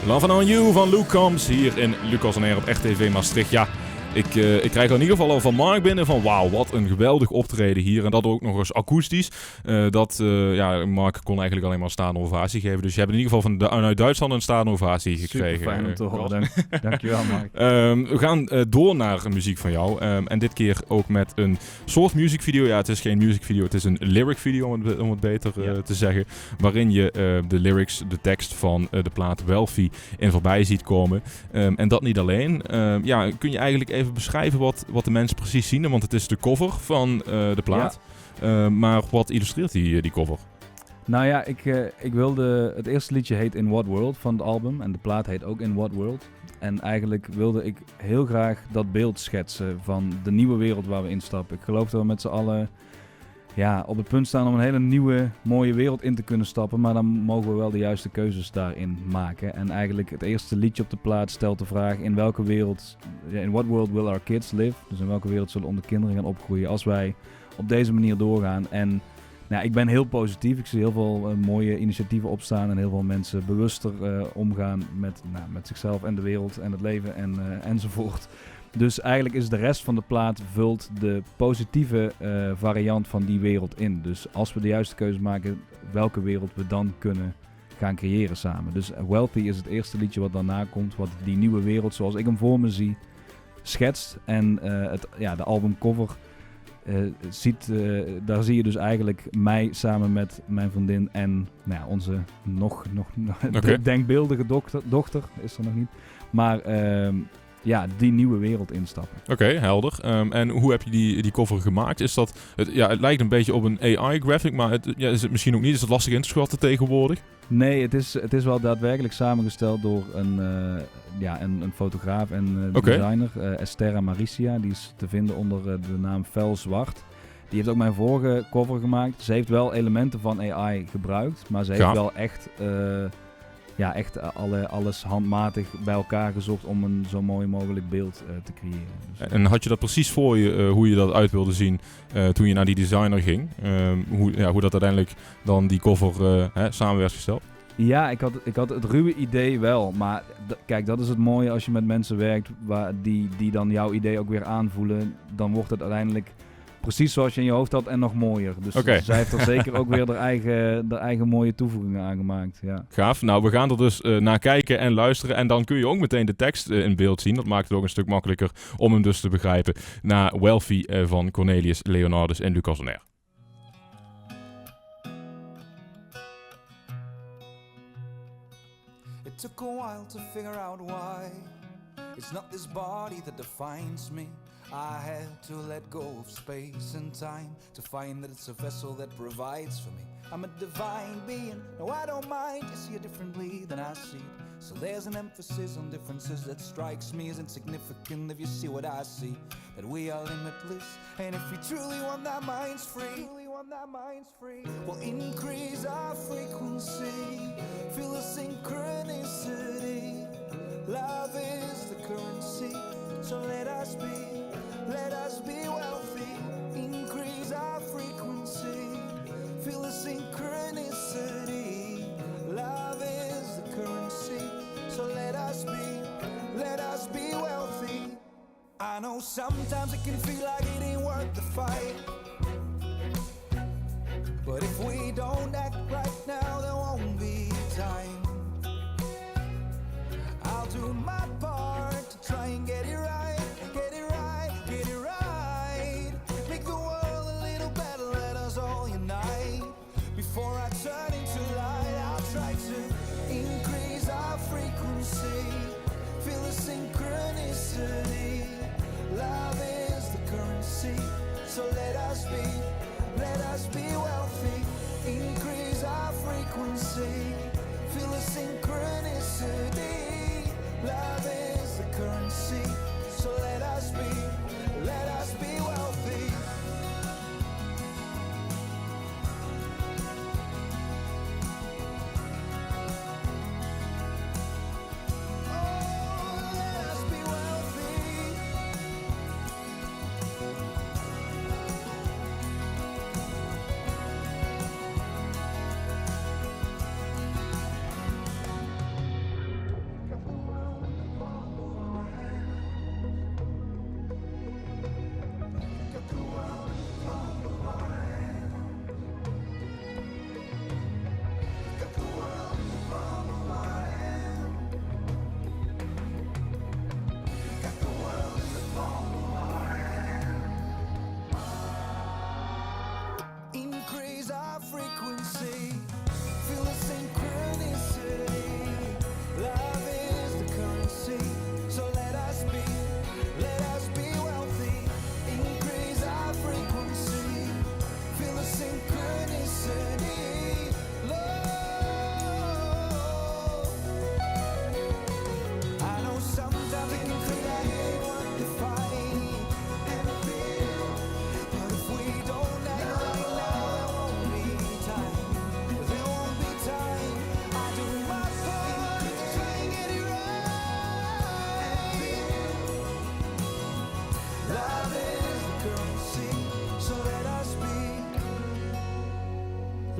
Love on You van Luke Combs hier in Lucas on Air op RTV Maastricht. Ja, ik krijg er in ieder geval al van Mark binnen van wauw, wat een geweldig optreden hier. En dat ook nog eens akoestisch. Mark kon eigenlijk alleen maar een staande ovatie geven. Dus je hebt in ieder geval vanuit Duitsland een staande ovatie gekregen. Super fijn om te horen. Dankjewel Mark. We gaan door naar muziek van jou. En dit keer ook met een soort musicvideo. Ja, het is geen musicvideo, het is een lyric video om het beter te zeggen. Waarin je de lyrics, de tekst van de plaat Wealthy in voorbij ziet komen. En dat niet alleen. Kun je eigenlijk even beschrijven wat de mensen precies zien? Want het is de cover van de plaat. Ja. Maar wat illustreert die cover? Nou ja, ik wilde... Het eerste liedje heet In What World van het album. En de plaat heet ook In What World. En eigenlijk wilde ik heel graag dat beeld schetsen van de nieuwe wereld waar we instappen. Ik geloof dat we met z'n allen op het punt staan om een hele nieuwe, mooie wereld in te kunnen stappen. Maar dan mogen we wel de juiste keuzes daarin maken. En eigenlijk het eerste liedje op de plaat stelt de vraag: in welke wereld, in what world will our kids live? Dus in welke wereld zullen onze kinderen gaan opgroeien als wij op deze manier doorgaan? En ik ben heel positief. Ik zie heel veel mooie initiatieven opstaan en heel veel mensen bewuster omgaan met zichzelf en de wereld en het leven enzovoort. Dus eigenlijk is de rest van de plaat vult de positieve variant van die wereld in. Dus als we de juiste keuze maken, welke wereld we dan kunnen gaan creëren samen. Dus Wealthy is het eerste liedje wat daarna komt, wat die nieuwe wereld zoals ik hem voor me zie schetst. En de albumcover daar zie je dus eigenlijk mij samen met mijn vriendin en onze nog denkbeeldige dochter is er nog niet. Maar die nieuwe wereld instappen. Oké, helder. En hoe heb je die cover gemaakt? Is dat het lijkt een beetje op een AI-graphic, maar is het misschien ook niet? Is het lastig in te schatten tegenwoordig? Nee, het is wel daadwerkelijk samengesteld door een fotograaf en designer, Estera Maricia. Die is te vinden onder de naam Fel Zwart. Die heeft ook mijn vorige cover gemaakt. Ze heeft wel elementen van AI gebruikt, maar ze heeft wel echt alles handmatig bij elkaar gezocht om een zo mooi mogelijk beeld te creëren. Dus, en had je dat precies voor je, hoe je dat uit wilde zien toen je naar die designer ging? Hoe dat uiteindelijk dan die cover samen werd gesteld? Ja, ik had het ruwe idee wel. Maar kijk, dat is het mooie als je met mensen werkt die dan jouw idee ook weer aanvoelen. Dan wordt het uiteindelijk precies zoals je in je hoofd had en nog mooier. Dus zij heeft er zeker ook weer haar eigen mooie toevoegingen aan gemaakt. Ja. Gaaf. Nou, we gaan er dus naar kijken en luisteren. En dan kun je ook meteen de tekst in beeld zien. Dat maakt het ook een stuk makkelijker om hem dus te begrijpen. Naar Wealthy van Cornelius Leonardus en Lucas on Air. It took a while to figure out why. It's not this body that defines me. I had to let go of space and time to find that it's a vessel that provides for me. I'm a divine being, no I don't mind. You see it differently than I see it. So there's an emphasis on differences that strikes me as insignificant if you see what I see. That we are limitless, and if we truly want our minds free, we'll increase our frequency. Feel the synchronicity. Love is the currency, so let us be wealthy. Increase our frequency. Feel the synchronicity. Love is the currency, so let us be wealthy. I know sometimes it can feel like it ain't worth the fight, but if we don't act right now, there won't be time. I'll do my part to try and get it right. Make the world a little better, let us all unite. Before I turn into light, I'll try to increase our frequency. Feel the synchronicity. Love is the currency, so let us be wealthy. Increase our frequency. Feel the synchronicity. Love is the currency, so let us be wealthy. Oh, let us be wealthy.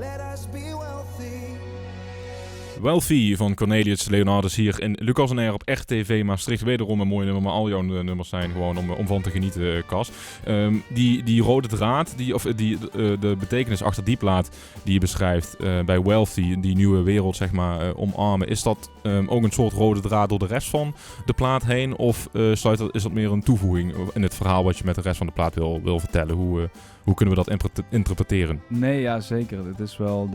let us be wealthy. Wealthy van Cornelius Leonardus hier in Lucas en Air op RTV Maastricht. Wederom een mooi nummer, maar al jouw nummers zijn gewoon om van te genieten, Cas. Die rode draad, de betekenis achter die plaat die je beschrijft bij Wealthy, die nieuwe wereld zeg maar omarmen, is dat ook een soort rode draad door de rest van de plaat heen? Of is dat meer een toevoeging in het verhaal wat je met de rest van de plaat wil vertellen? Hoe kunnen we dat interpreteren? Nee, ja zeker. Het is wel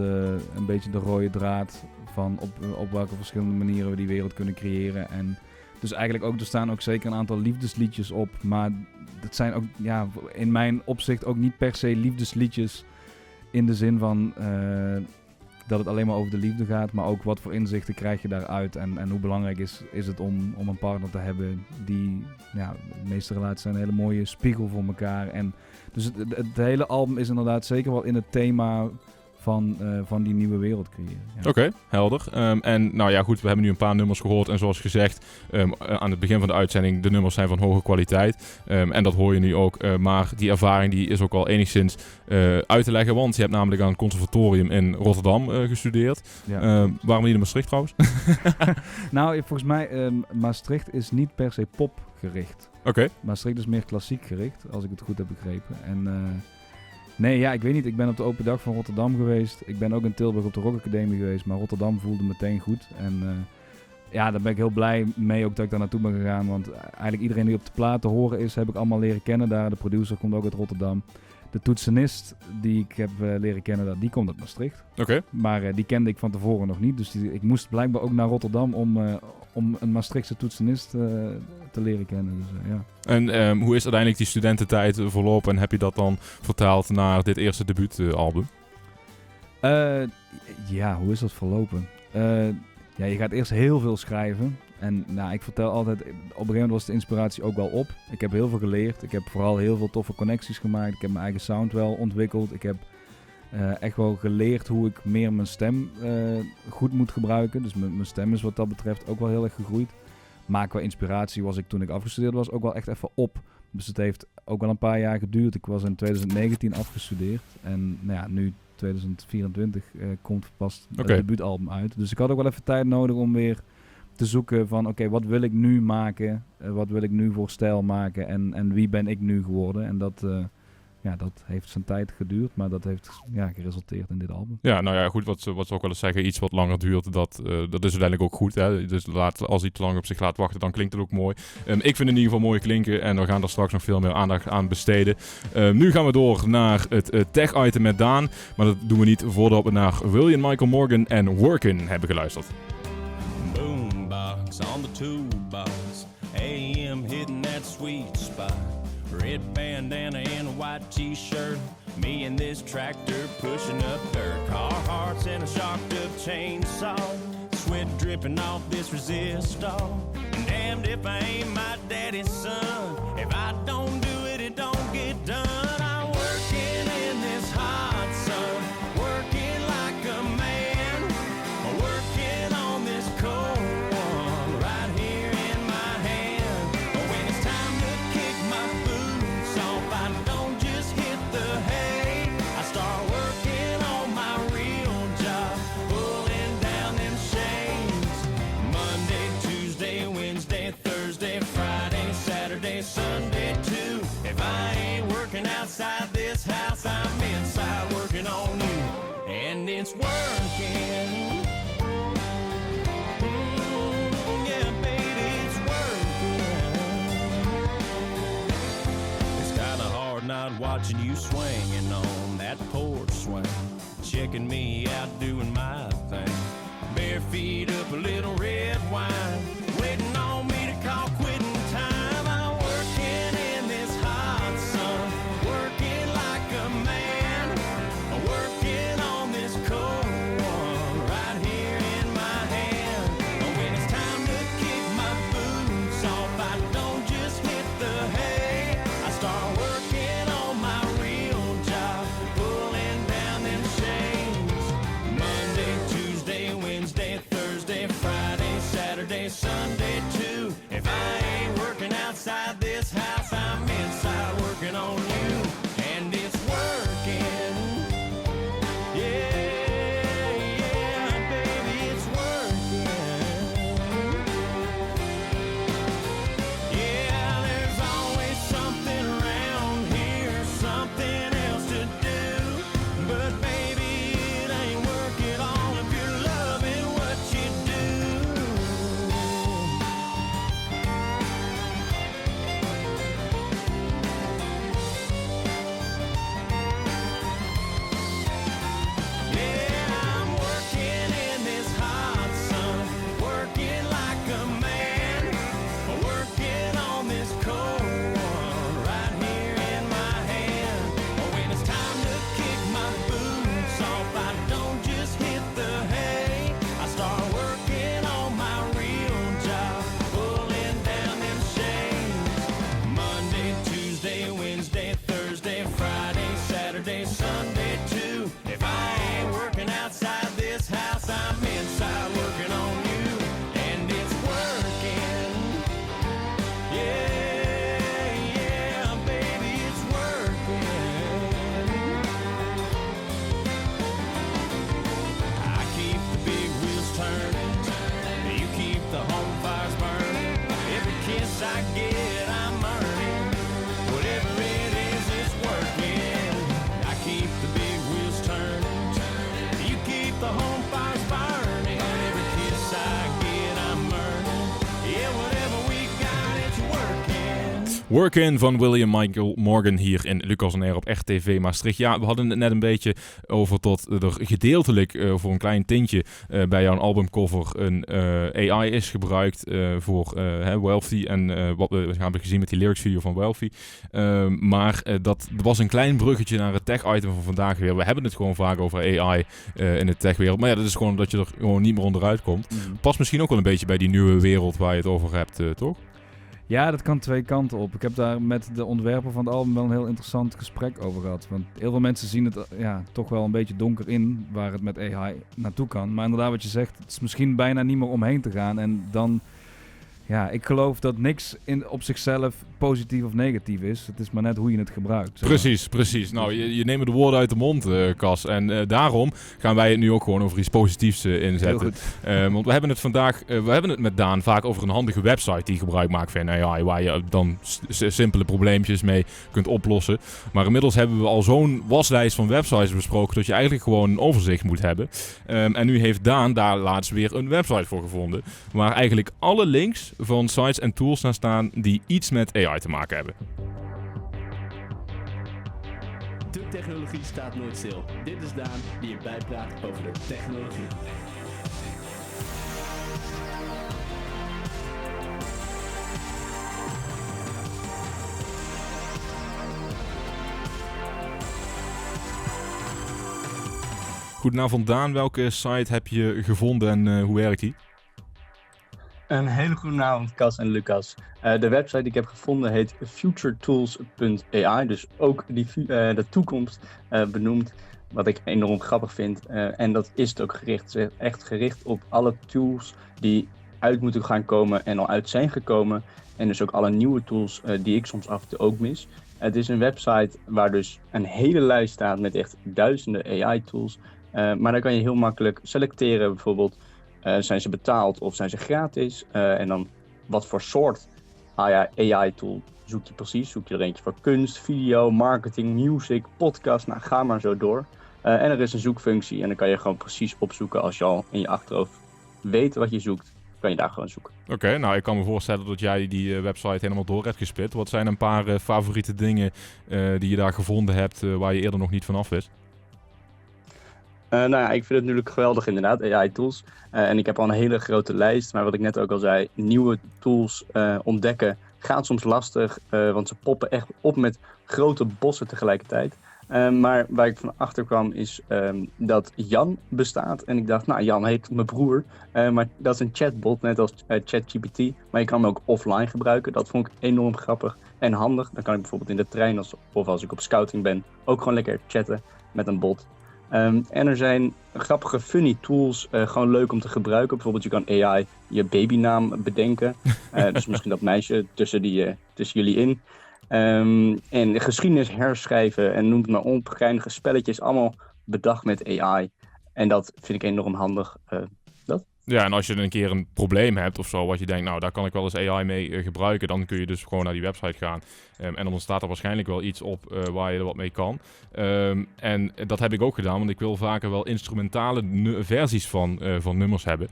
een beetje de rode draad van op welke verschillende manieren we die wereld kunnen creëren. En dus eigenlijk ook, er staan ook zeker een aantal liefdesliedjes op. Maar dat zijn ook in mijn opzicht ook niet per se liefdesliedjes in de zin van dat het alleen maar over de liefde gaat. Maar ook wat voor inzichten krijg je daaruit. En hoe belangrijk is het om een partner te hebben die, de meeste relaties zijn een hele mooie spiegel voor elkaar. En dus het hele album is inderdaad zeker wel in het thema van die nieuwe wereld creëren. Ja. Oké, helder. En nou ja, goed, we hebben nu een paar nummers gehoord. En zoals gezegd, aan het begin van de uitzending, de nummers zijn van hoge kwaliteit. En dat hoor je nu ook. Maar die ervaring die is ook wel enigszins uit te leggen. Want je hebt namelijk aan het conservatorium in Rotterdam gestudeerd. Ja. Waarom niet in Maastricht trouwens? Nou, volgens mij, Maastricht is niet per se popgericht. Oké. Maastricht is meer klassiek gericht, als ik het goed heb begrepen. En nee, ja, ik weet niet. Ik ben op de open dag van Rotterdam geweest. Ik ben ook in Tilburg op de Rock Academie geweest. Maar Rotterdam voelde meteen goed. En daar ben ik heel blij mee ook dat ik daar naartoe ben gegaan. Want eigenlijk iedereen die op de plaat te horen is, heb ik allemaal leren kennen daar. De producer komt ook uit Rotterdam. De toetsenist die ik heb leren kennen daar, die komt uit Maastricht. Oké. Maar die kende ik van tevoren nog niet. Dus ik moest blijkbaar ook naar Rotterdam om een Maastrichtse toetsenist te leren kennen. Dus, ja. En hoe is uiteindelijk die studententijd verlopen en heb je dat dan vertaald naar dit eerste debuutalbum? Hoe is dat verlopen? Je gaat eerst heel veel schrijven. En ik vertel altijd, op een gegeven moment was de inspiratie ook wel op. Ik heb heel veel geleerd. Ik heb vooral heel veel toffe connecties gemaakt. Ik heb mijn eigen sound wel ontwikkeld. Ik heb echt wel geleerd hoe ik meer mijn stem goed moet gebruiken. Dus mijn stem is wat dat betreft ook wel heel erg gegroeid. Maar qua inspiratie was ik toen ik afgestudeerd was ook wel echt even op. Dus het heeft ook wel een paar jaar geduurd. Ik was in 2019 afgestudeerd. En nu 2024 komt pas het debuutalbum uit. Dus ik had ook wel even tijd nodig om weer te zoeken van wat wil ik nu maken? Wat wil ik nu voor stijl maken? En wie ben ik nu geworden? En dat heeft zijn tijd geduurd, maar dat heeft geresulteerd in dit album. Ja, nou ja, goed, wat ze ook wel eens zeggen, iets wat langer duurt, dat is uiteindelijk ook goed. Hè? Dus als iets te lang op zich laat wachten, dan klinkt het ook mooi. Ik vind het in ieder geval mooi klinken en we gaan daar straks nog veel meer aandacht aan besteden. Nu gaan we door naar het tech-item met Daan, maar dat doen we niet voordat we naar William Michael Morgan en Workin' hebben geluisterd. Boombox on the toolbox, AM hitting that sweet spot. Red bandana and a white t-shirt. Me and this tractor pushing up dirt. Carhartts and a shocked up chainsaw. Sweat dripping off this resistor. And damned if I ain't my daddy's son. If I don't do it, it don't get done. I'm working in this hot sun. Working like a man. Working on this cold one right here in my hand. When it's time to kick my boots off, I don't just hit the hay. I start working on my real job, pulling down them shades. Monday, Tuesday, Wednesday, Thursday, Friday, Saturday, Sunday too. If I ain't working outside this house, I'm inside working on you. And it's working. Yeah, baby, it's working. It's kinda hard not watching you swinging on that porch swing, checking me out doing my thing. Bare feet up a little red wine, waiting on me to call quitting time. I'm working in this hot sun, working like a man, working on this cold one right here in my hand. When it's time to kick my boots off, I don't just hit the hay. I start working on my real job, pulling down them shades. Monday, Tuesday, Wednesday, Thursday, Friday, Saturday, Workin van William Michael Morgan hier in Lucas on Air op RTV Maastricht. Ja, we hadden het net een beetje over tot er gedeeltelijk voor een klein tintje bij jouw albumcover een AI is gebruikt voor Wealthy en wat we hebben gezien met die lyrics video van Wealthy. Maar dat was een klein bruggetje naar het tech-item van vandaag weer. We hebben het gewoon vaak over AI in de tech-wereld. Maar ja, dat is gewoon dat je er gewoon niet meer onderuit komt. Past misschien ook wel een beetje bij die nieuwe wereld waar je het over hebt, toch? Ja, dat kan twee kanten op. Ik heb daar met de ontwerper van het album wel een heel interessant gesprek over gehad. Want heel veel mensen zien het toch wel een beetje donker in waar het met AI naartoe kan. Maar inderdaad wat je zegt, het is misschien bijna niet meer omheen te gaan. En dan, ik geloof dat niks op zichzelf positief of negatief is. Het is maar net hoe je het gebruikt. Precies. Nou, je neemt de woorden uit de mond, Cas. En daarom gaan wij het nu ook gewoon over iets positiefs inzetten. Want we hebben het vandaag, we hebben het met Daan vaak over een handige website die gebruik maakt van AI, waar je dan simpele probleempjes mee kunt oplossen. Maar inmiddels hebben we al zo'n waslijst van websites besproken dat je eigenlijk gewoon een overzicht moet hebben. En nu heeft Daan daar laatst weer een website voor gevonden, waar eigenlijk alle links van sites en tools naar staan die iets met AI te maken hebben. De technologie staat nooit stil. Dit is Daan die je bijpraat over de technologie. Goedenavond Daan, welke site heb je gevonden en hoe werkt die? Een hele goede avond, Cas en Lucas. De website die ik heb gevonden heet futuretools.ai, dus ook de toekomst benoemd, wat ik enorm grappig vind. En dat is het ook echt gericht op alle tools die uit moeten gaan komen en al uit zijn gekomen. En dus ook alle nieuwe tools die ik soms af en toe ook mis. Het is een website waar dus een hele lijst staat met echt duizenden AI-tools. Maar dan kan je heel makkelijk selecteren, bijvoorbeeld zijn ze betaald of zijn ze gratis? En dan wat voor soort AI-tool zoek je precies? Zoek je er eentje voor kunst, video, marketing, music, podcast? Nou, ga maar zo door. En er is een zoekfunctie en dan kan je gewoon precies opzoeken als je al in je achterhoofd weet wat je zoekt. Kan je daar gewoon zoeken. Oké, nou ik kan me voorstellen dat jij die website helemaal door hebt gespit. Wat zijn een paar favoriete dingen die je daar gevonden hebt waar je eerder nog niet vanaf wist? Ik vind het natuurlijk geweldig inderdaad, AI-tools. En ik heb al een hele grote lijst. Maar wat ik net ook al zei, nieuwe tools ontdekken gaat soms lastig. Want ze poppen echt op met grote bossen tegelijkertijd. Maar waar ik van achter kwam is dat Jan bestaat. En ik dacht, Jan heet mijn broer. Maar dat is een chatbot, net als ChatGPT. Maar je kan hem ook offline gebruiken. Dat vond ik enorm grappig en handig. Dan kan ik bijvoorbeeld in de trein of als ik op scouting ben ook gewoon lekker chatten met een bot. En er zijn grappige funny tools, gewoon leuk om te gebruiken. Bijvoorbeeld je kan AI je babynaam bedenken. Dus misschien dat meisje tussen jullie in. En geschiedenis herschrijven en noem het maar onpegrijnige spelletjes. Allemaal bedacht met AI. En dat vind ik enorm handig. Ja, en als je een keer een probleem hebt of zo, wat je denkt, nou daar kan ik wel eens AI mee gebruiken, dan kun je dus gewoon naar die website gaan. En dan staat er waarschijnlijk wel iets op waar je er wat mee kan. En dat heb ik ook gedaan, want ik wil vaker wel instrumentale versies van nummers hebben.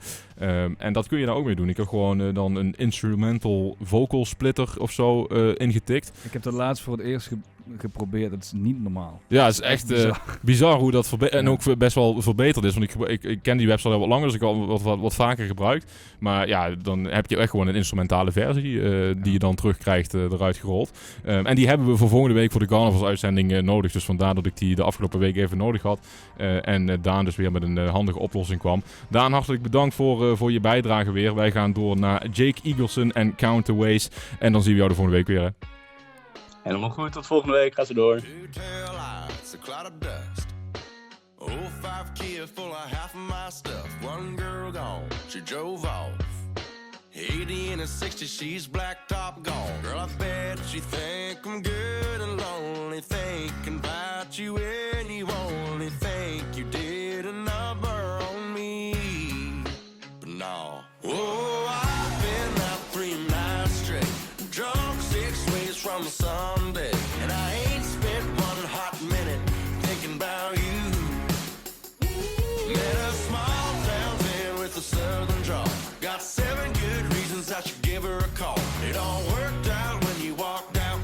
En dat kun je daar ook mee doen. Ik heb gewoon dan een instrumental vocal splitter of zo ingetikt. Ik heb dat laatst voor het eerst geprobeerd. Dat is niet normaal. Ja, het is echt bizar hoe dat en ook best wel verbeterd is. Want ik ken die website al wat langer, dus ik heb al wat vaker gebruikt. Maar ja, dan heb je echt gewoon een instrumentale versie die je dan terugkrijgt eruit gerold. En die hebben we voor volgende week voor de Carnavals-uitzending nodig. Dus vandaar dat ik die de afgelopen week even nodig had. En Daan dus weer met een handige oplossing kwam. Daan, hartelijk bedankt voor je bijdrage weer. Wij gaan door naar Jake Eagleson en Counterways. En dan zien we jou de volgende week weer. Hè? Helemaal goed, tot volgende week. Ga ze door. Oh, 5 kids full of half of my stuff. One girl gone, she drove off. 80 in a 60, she's black top gone. Girl, I bet she think I'm good and lonely. Thinking about you and you only think you did a number on me. But no. Oh, I've been out 3 nights straight. Drunk 6 ways from Sunday. And I ain't spent one hot minute thinking about you. Met a small town man with a southern drawl. Got 7 good reasons I should give her a call. It all worked out when you walked out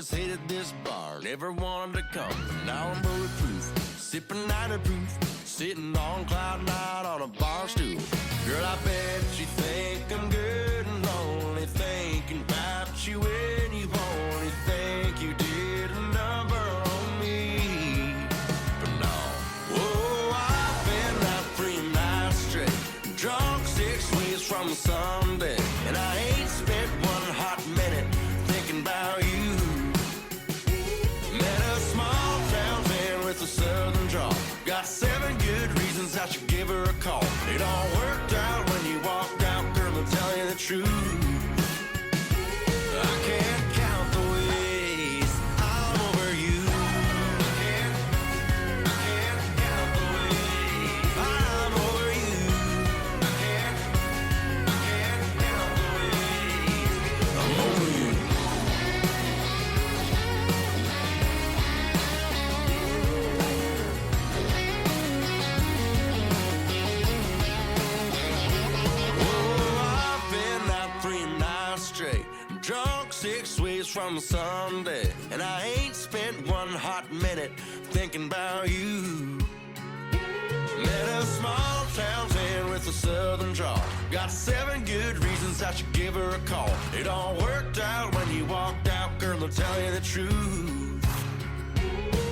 always hated this bar, never wanted to come. Now I'm bulletproof, sipping 90 proof, sitting on cloud nine on a bar stool. Girl, I bet you think I'm good and only thinking about you when you only think you did a number on me. But no, oh, I've been out 3 nights straight, drunk 6 weeks from Sunday, and I ain't spent one hot minute thinking about you. Met a small town man with a southern draw, got 7 good reasons I should give her a call. It all worked out when you walked out, girl, I'll tell you the truth. I can't count the ways I'm over you. I can't count the ways I'm over you. I can't count the ways I'm over you. Drunk 6 weeks from Sunday, and I ain't spent one hot minute thinking about you. Met a small town man with a southern draw, got 7 good reasons I should give her a call. It all worked out when you walked out, girl, I'll tell you the truth.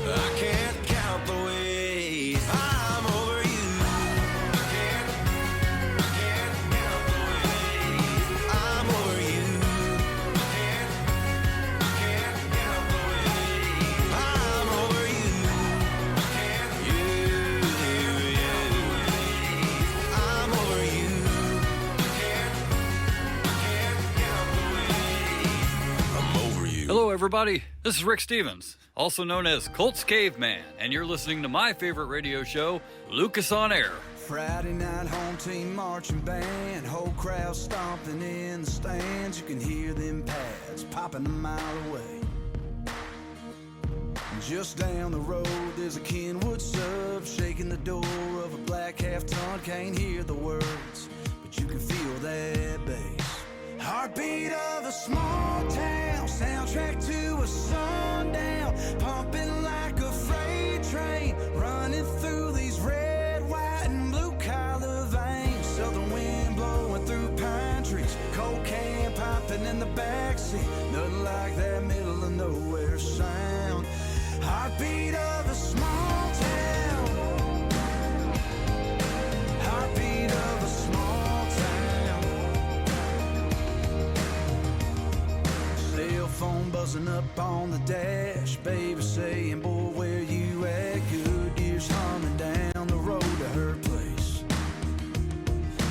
I can't count the ways I'm over you. I can't count the ways I'm over you. Hello, everybody. This is Rick Stevens, also known as Colts Caveman, and you're listening to my favorite radio show, Lucas on Air. Friday night home team marching band, whole crowd stomping in the stands. You can hear them pads popping a mile away. Just down the road there's a Kenwood sub, shaking the door of a black half-ton. Can't hear the words, but you can feel that bass. Heartbeat of a small town, soundtrack to a sundown, pumping like a freight train, running through these red, white, and blue collar veins. Southern wind blowing through pine trees, cold can popping in the backseat. Nothing like that middle of nowhere sound. Heartbeat of a small town. Heartbeat of a small town. Cell phone buzzing up on the dash, baby saying, boy, where you at? Good years humming down the road to her place.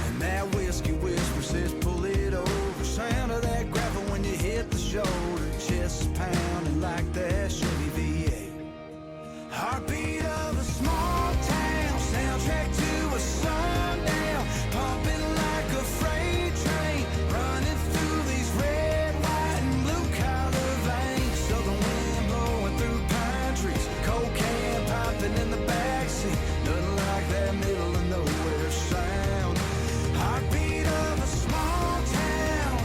And that whiskey whisper says, pull it over. Sound of that gravel when you hit the shoulder. Chest is pounding like that Chevy V8. Heartbeat of a small town, soundtrack to a sundown, pumping like a freight train, running through these red, white, and blue collar veins. Southern wind blowing through pine trees, cold can popping in the backseat. Nothing like that middle of nowhere sound. Heartbeat of a small town.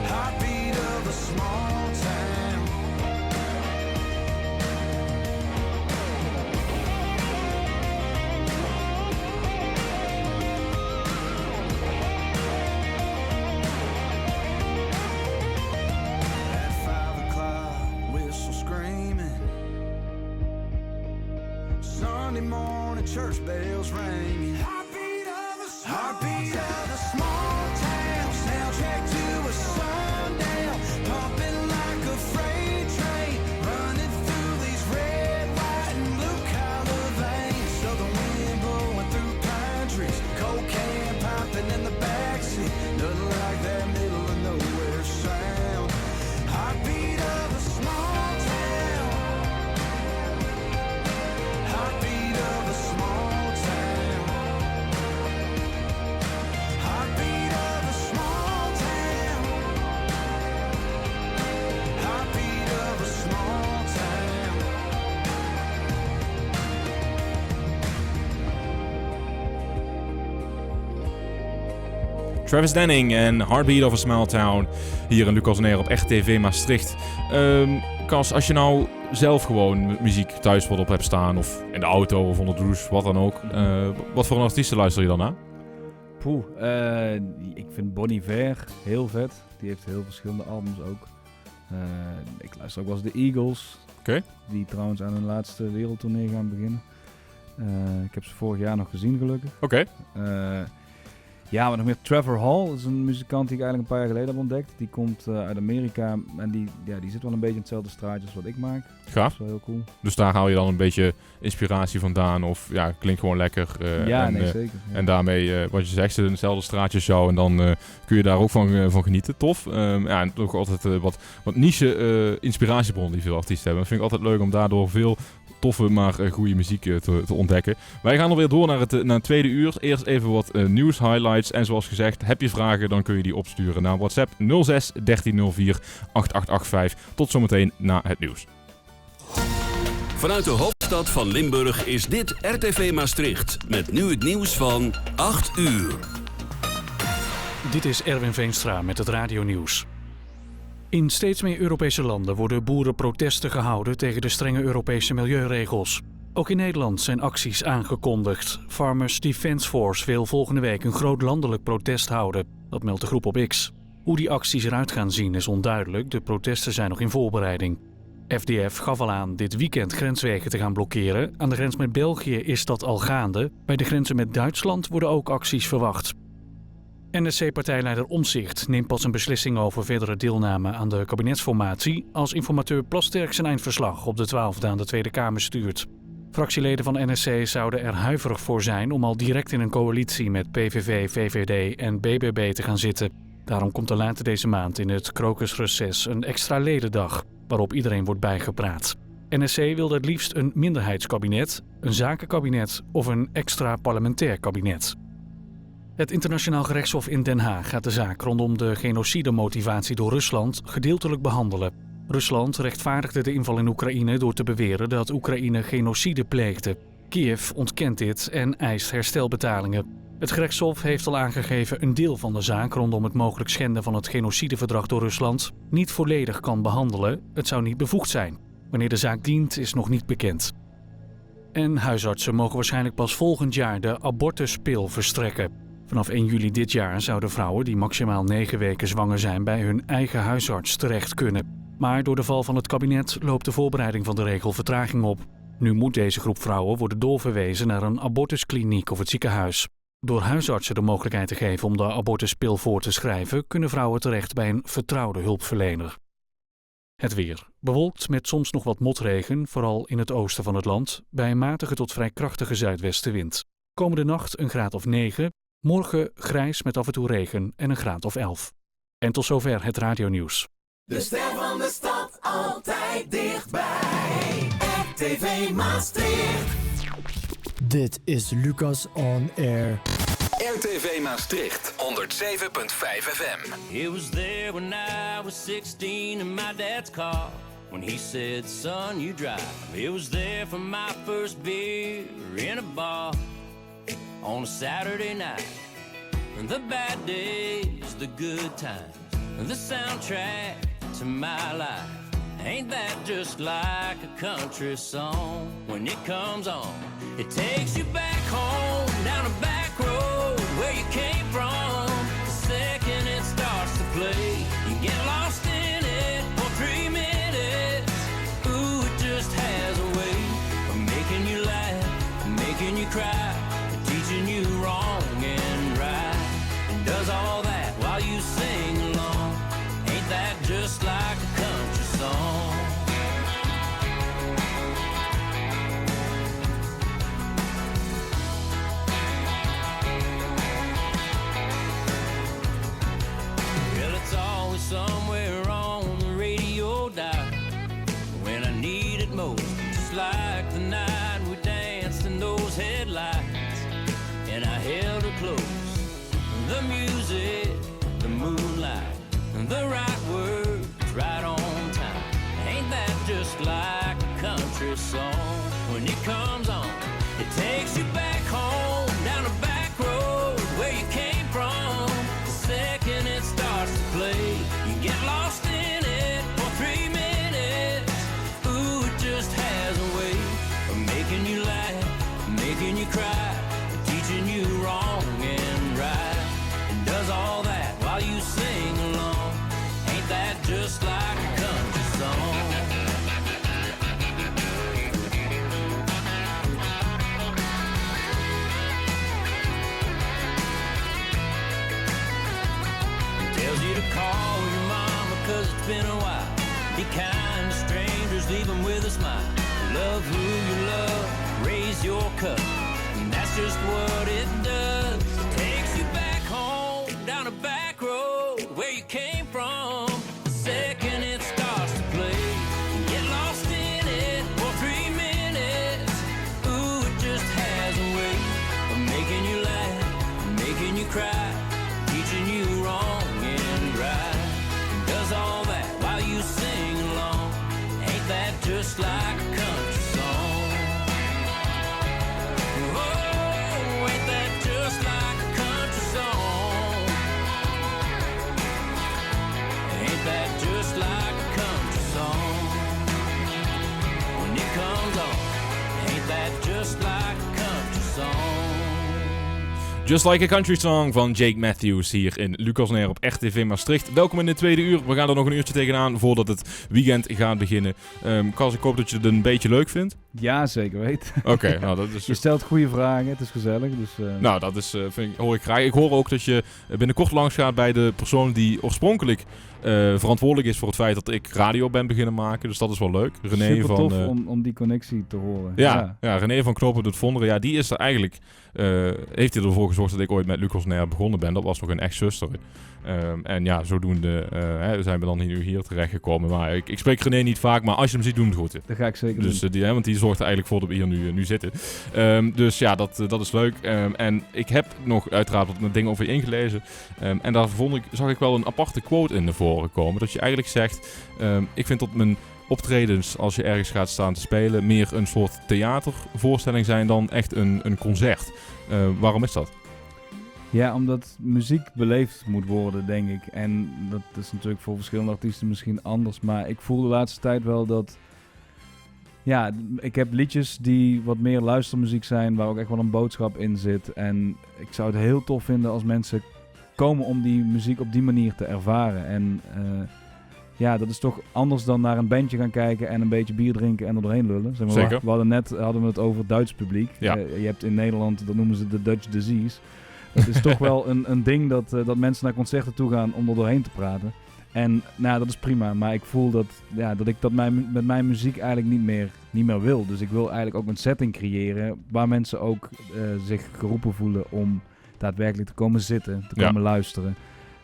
Heartbeat of a small town. At 5 o'clock, whistle screaming. Sunday morning, church bells ringing. Heartbeat of a small town, soundtrack to a sundown, pumping like a freight train, running through these red, white, and blue collar veins. Southern wind blowing through pine trees, cold can popping in the backseat. Nothing like that middle of nowhere sound. Heartbeat of a small town. Heartbeat of a small town. Heartbeat of a small town. Travis Denning en Heartbeat of a Small Town. Hier in Lucas On Air op RTV Maastricht. Cas, als je nou zelf gewoon muziek thuis wat op hebt staan, of in de auto of onder de douche, wat dan ook. Wat voor een artiesten luister je dan naar? Ik vind Bon Iver heel vet. Die heeft heel verschillende albums ook. Ik luister ook wel eens de Eagles. Okay. Die trouwens aan hun laatste wereldtournee gaan beginnen. Ik heb ze vorig jaar nog gezien, gelukkig. Oké. Ja, maar nog meer Trevor Hall. Dat is een muzikant die ik eigenlijk een paar jaar geleden heb ontdekt. Die komt uit Amerika en die zit wel een beetje in hetzelfde straatje als wat ik maak. Gaaf. Dat is wel heel cool. Dus daar haal je dan een beetje inspiratie vandaan of ja, klinkt gewoon lekker. Zeker. Ja. En daarmee, wat je zegt, hetzelfde straatje als jou en dan kun je daar ook van genieten. Tof. En ook altijd wat niche inspiratiebronnen die veel artiesten hebben. Dat vind ik altijd leuk om daardoor veel toffe, maar goede muziek te ontdekken. Wij gaan alweer door naar het tweede uur. Eerst even wat nieuws, highlights. En zoals gezegd, heb je vragen, dan kun je die opsturen naar WhatsApp 06 1304 8885. Tot zometeen na het nieuws. Vanuit de hoofdstad van Limburg is dit RTV Maastricht. Met nu het nieuws van 8 uur. Dit is Erwin Veenstra met het radionieuws. In steeds meer Europese landen worden boerenprotesten gehouden tegen de strenge Europese milieuregels. Ook in Nederland zijn acties aangekondigd. Farmers Defence Force wil volgende week een groot landelijk protest houden. Dat meldt de groep op X. Hoe die acties eruit gaan zien is onduidelijk. De protesten zijn nog in voorbereiding. FDF gaf al aan dit weekend grenswegen te gaan blokkeren. Aan de grens met België is dat al gaande. Bij de grenzen met Duitsland worden ook acties verwacht. NSC-partijleider Omtzigt neemt pas een beslissing over verdere deelname aan de kabinetsformatie als informateur Plasterk zijn eindverslag op de 12e aan de Tweede Kamer stuurt. Fractieleden van NSC zouden er huiverig voor zijn om al direct in een coalitie met PVV, VVD en BBB te gaan zitten. Daarom komt er later deze maand in het krokusreces een extra ledendag waarop iedereen wordt bijgepraat. NSC wilde het liefst een minderheidskabinet, een zakenkabinet of een extra parlementair kabinet. Het Internationaal Gerechtshof in Den Haag gaat de zaak rondom de genocidemotivatie door Rusland gedeeltelijk behandelen. Rusland rechtvaardigde de inval in Oekraïne door te beweren dat Oekraïne genocide pleegde. Kiev ontkent dit en eist herstelbetalingen. Het gerechtshof heeft al aangegeven een deel van de zaak rondom het mogelijk schenden van het genocideverdrag door Rusland niet volledig kan behandelen. Het zou niet bevoegd zijn. Wanneer de zaak dient is nog niet bekend. En huisartsen mogen waarschijnlijk pas volgend jaar de abortuspil verstrekken. Vanaf 1 juli dit jaar zouden vrouwen die maximaal 9 weken zwanger zijn bij hun eigen huisarts terecht kunnen. Maar door de val van het kabinet loopt de voorbereiding van de regel vertraging op. Nu moet deze groep vrouwen worden doorverwezen naar een abortuskliniek of het ziekenhuis. Door huisartsen de mogelijkheid te geven om de abortuspil voor te schrijven, kunnen vrouwen terecht bij een vertrouwde hulpverlener. Het weer. Bewolkt met soms nog wat motregen, vooral in het oosten van het land, bij een matige tot vrij krachtige zuidwestenwind. Komende nacht een graad of 9, morgen grijs met af en toe regen en een graad of 11. En tot zover het radionieuws. De ster van de stad, altijd dichtbij. RTV Maastricht. Dit is Lucas On Air. RTV Maastricht 107.5 FM. It was there when I was 16 in my dad's car. When he said, son, you drive. It was there for my first beer in a bar on a Saturday night. And the bad days, the good times, the soundtrack to my life. Ain't that just like a country song? When it comes on, it takes you back home, down a back road where you came from. The second it starts to play, you get lost in it for 3 minutes. Ooh, it just has a way of making you laugh, making you cry, teaching you wrong and right. And does all that while you sing along. Ain't that just like a country song? Well, it's always somewhere on the radio dial when I need it most. Just like the night we danced in those headlights and I held her close. The music, the moonlight, the right words, right on time. Ain't that just like a country song? When it comes on, it takes you back home, down a back road where you came from. The kind. Strangers leave them with a smile. Love who you love, raise your cup. And that's just what it does. It takes you back home, down a back road where you came from. The second it starts to play, you get lost in it for 3 minutes. Ooh, it just has a way of making you laugh, making you cry, teaching you wrong and right. And does all that while you sing along. Ain't that just like a country song? Oh, ain't that just like a country song? Ain't that just like a country song? When it comes on, ain't that just like a country song? Just Like a Country Song van Jake Matthews hier in Lucas on Air op RTV Maastricht. Welkom in de tweede uur. We gaan er nog een uurtje tegenaan voordat het weekend gaat beginnen. Kas, ik hoop dat je het een beetje leuk vindt. Ja, zeker weten. Oké, nou dat is... Je stelt goede vragen, het is gezellig. Dus, Nou, dat is, hoor ik graag. Ik hoor ook dat je binnenkort langs gaat bij de persoon die oorspronkelijk verantwoordelijk is voor het feit dat ik radio ben beginnen maken. Dus dat is wel leuk. René super van, tof om die connectie te horen. Ja, René van Knopen doet Vonderen. Ja, die is er eigenlijk... heeft hij ervoor gezorgd dat ik ooit met Lucas on Air begonnen ben. Dat was nog een ex-zuster. En ja, zodoende zijn we dan hier terechtgekomen. Maar ik spreek René niet vaak, maar als je hem ziet, doen het goed. Dat ga ik zeker doen. Want die zorgt er eigenlijk voor dat we hier nu zitten. Dus ja, dat is leuk. En ik heb nog uiteraard wat dingen over je ingelezen. En daar zag ik wel een aparte quote in naar voren komen. Dat je eigenlijk zegt, ik vind dat mijn optredens, als je ergens gaat staan te spelen, meer een soort theatervoorstelling zijn dan echt een concert. Waarom is dat? Ja, omdat muziek beleefd moet worden, denk ik. En dat is natuurlijk voor verschillende artiesten misschien anders. Maar ik voel de laatste tijd wel dat... Ja, ik heb liedjes die wat meer luistermuziek zijn, waar ook echt wel een boodschap in zit. En ik zou het heel tof vinden als mensen komen om die muziek op die manier te ervaren. En ja, dat is toch anders dan naar een bandje gaan kijken en een beetje bier drinken en er doorheen lullen. Zeg maar, zeker. Hadden we het over Duits publiek. Ja. Je hebt in Nederland, dat noemen ze de Dutch disease. Het is toch wel een ding dat mensen naar concerten toe gaan om er doorheen te praten. En nou, dat is prima, maar ik voel dat ik dat met mijn muziek eigenlijk niet meer wil. Dus ik wil eigenlijk ook een setting creëren waar mensen ook zich geroepen voelen om daadwerkelijk te komen zitten, te komen luisteren.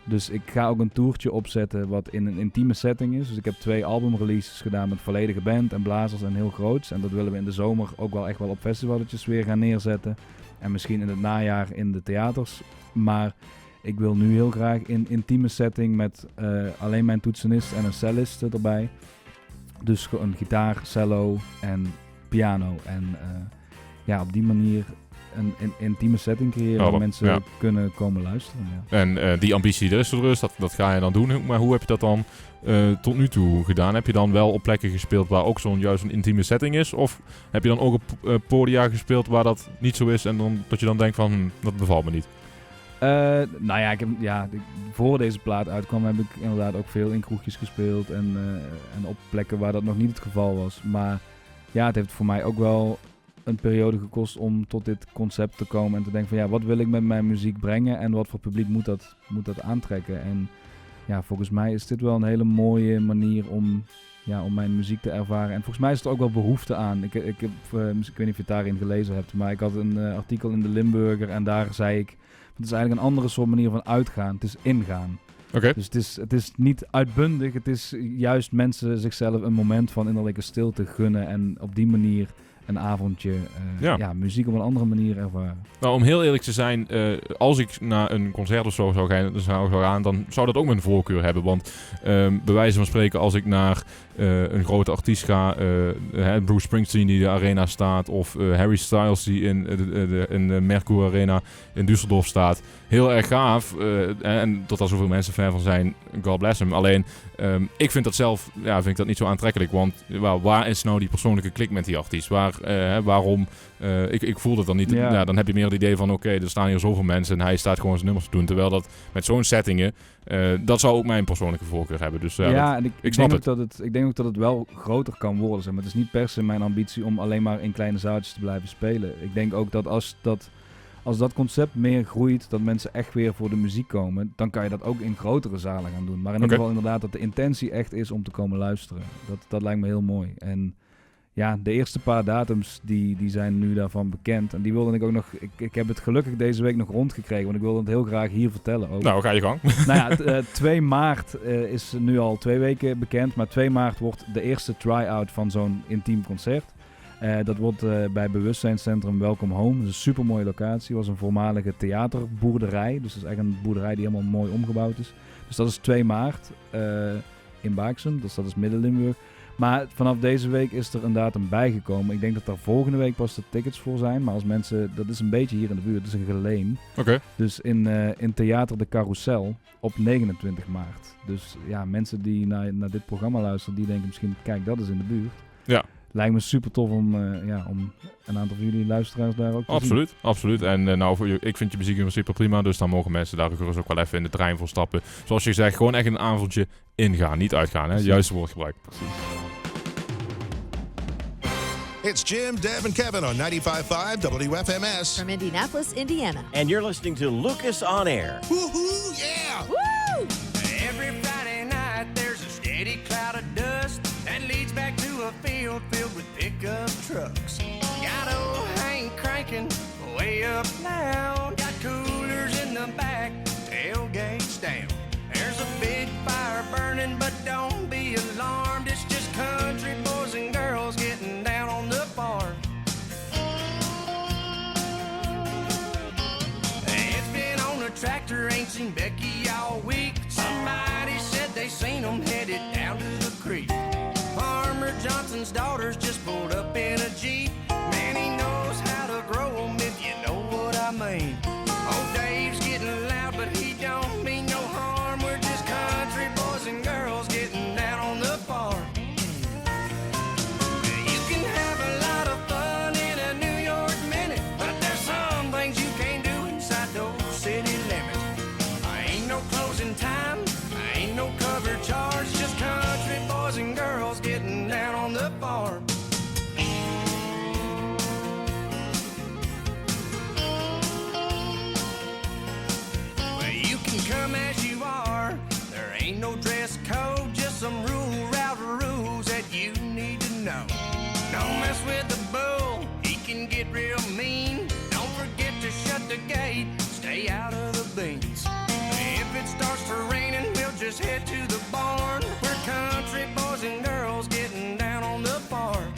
Dus ik ga ook een toertje opzetten wat in een intieme setting is. Dus ik heb 2 albumreleases gedaan met volledige band en blazers en heel groots. En dat willen we in de zomer ook wel echt wel op festivaletjes weer gaan neerzetten. En misschien in het najaar in de theaters. Maar ik wil nu heel graag in intieme setting met alleen mijn toetsenist en een cellist erbij. Dus een gitaar, cello en piano. En ja, op die manier een intieme setting creëren waar mensen kunnen komen luisteren. Ja. En die ambitie er is dus, dat ga je dan doen. Maar hoe heb je dat dan tot nu toe gedaan? Heb je dan wel op plekken gespeeld waar ook juist een intieme setting is? Of heb je dan ook op podia gespeeld waar dat niet zo is en dat je dan denkt van, dat bevalt me niet? Nou ja, voor deze plaat uitkwam heb ik inderdaad ook veel in kroegjes gespeeld en op plekken waar dat nog niet het geval was. Maar ja, het heeft voor mij ook wel een periode gekost om tot dit concept te komen en te denken van ja, wat wil ik met mijn muziek brengen en wat voor publiek moet dat aantrekken. En ja, volgens mij is dit wel een hele mooie manier om mijn muziek te ervaren. En volgens mij is er ook wel behoefte aan. Ik weet niet of je het daarin gelezen hebt, maar ik had een artikel in de Limburger en daar zei ik, het is eigenlijk een andere soort manier van uitgaan. Het is ingaan. Okay. Dus het is niet uitbundig. Het is juist mensen zichzelf een moment van innerlijke stilte gunnen en op die manier een avondje muziek op een andere manier ervaren. Nou, om heel eerlijk te zijn, als ik naar een concert of zo zou gaan, dan zou dat ook mijn voorkeur hebben. Want bij wijze van spreken, als ik naar een grote artiest ga, Bruce Springsteen die in de arena staat, of Harry Styles die in de Merkur Arena in Düsseldorf staat, heel erg gaaf. En dat er zoveel mensen fan van zijn, God bless hem. Alleen, ik vind dat zelf vind ik dat niet zo aantrekkelijk. Want waar is nou die persoonlijke klik met die artiest? Waarom? Ik voel dat dan niet. Ja, dan heb je meer het idee van oké, er staan hier zoveel mensen en hij staat gewoon zijn nummers te doen. Terwijl dat met zo'n settingen, dat zou ook mijn persoonlijke voorkeur hebben. Dus ik snap het. Ik denk ook dat het wel groter kan worden. Zeg maar het is niet per se mijn ambitie om alleen maar in kleine zaaltjes te blijven spelen. Ik denk ook dat Als dat concept meer groeit, dat mensen echt weer voor de muziek komen, dan kan je dat ook in grotere zalen gaan doen. Maar in ieder geval inderdaad dat de intentie echt is om te komen luisteren. Dat lijkt me heel mooi. En ja, de eerste paar datums die zijn nu daarvan bekend. En die wilde ik ook nog... Ik heb het gelukkig deze week nog rondgekregen, want ik wilde het heel graag hier vertellen ook. Nou, ga je gang. Nou ja, 2 maart is nu al 2 weken bekend. Maar 2 maart wordt de eerste try-out van zo'n intiem concert. Dat wordt bij Bewustzijnscentrum Welcome Home. Dat is een supermooie locatie. Het was een voormalige theaterboerderij. Dus dat is echt een boerderij die helemaal mooi omgebouwd is. Dus dat is 2 maart in Baaksum. Dus dat is Midden-Limburg. Maar vanaf deze week is er een datum bijgekomen. Ik denk dat er volgende week pas de tickets voor zijn. Maar als mensen... Dat is een beetje hier in de buurt. Het is een geleen. Oké. Dus in Theater de Carousel op 29 maart. Dus ja, mensen die naar dit programma luisteren, die denken misschien... Kijk, dat is in de buurt. Ja. Lijkt me super tof om een aantal van jullie luisteraars daar ook te zien. Absoluut. En ik vind je muziek in principe prima. Dus dan mogen mensen daar gerust ook wel even in de trein voor stappen. Zoals je zegt, gewoon echt een avondje ingaan. Niet uitgaan, hè? Juiste woord gebruikt. Precies. It's Jim, Deb, and Kevin on 95.5 WFMS. From Indianapolis, Indiana. And you're listening to Lucas on Air. Woohoo, yeah! Woo! Every Friday night there's a steady cloud of dust that leads back to a field filled with pickup trucks. Got old Hank cranking way up loud. Got coolers in the back, tailgates down. There's a big fire burning, but don't be alarmed. It's just country boys and girls getting down on the farm. It's been on a tractor, ain't seen Becky all week. Somebody said they seen them headed down to the creek. Farmer Johnson's daughters just pulled up in a Jeep. Man, he knows how to grow them, if you know what I mean. Oh, Dave's getting loud, but he don't mean no harm. We're just country boys and girls getting down on the farm. You can have a lot of fun in a New York minute, but there's some things you can't do inside those city limits. Ain't no closing time, ain't no cover charge, just country boys and girls getting down on the farm. Well, you can come as you are, there ain't no dress code, just some route rules that you need to know. Don't mess with the bull, he can get real mean. Don't forget to shut the gate, stay out of the beans. If it starts to raining, we'll just head to the barn. We're country boys and girls getting down on the farm.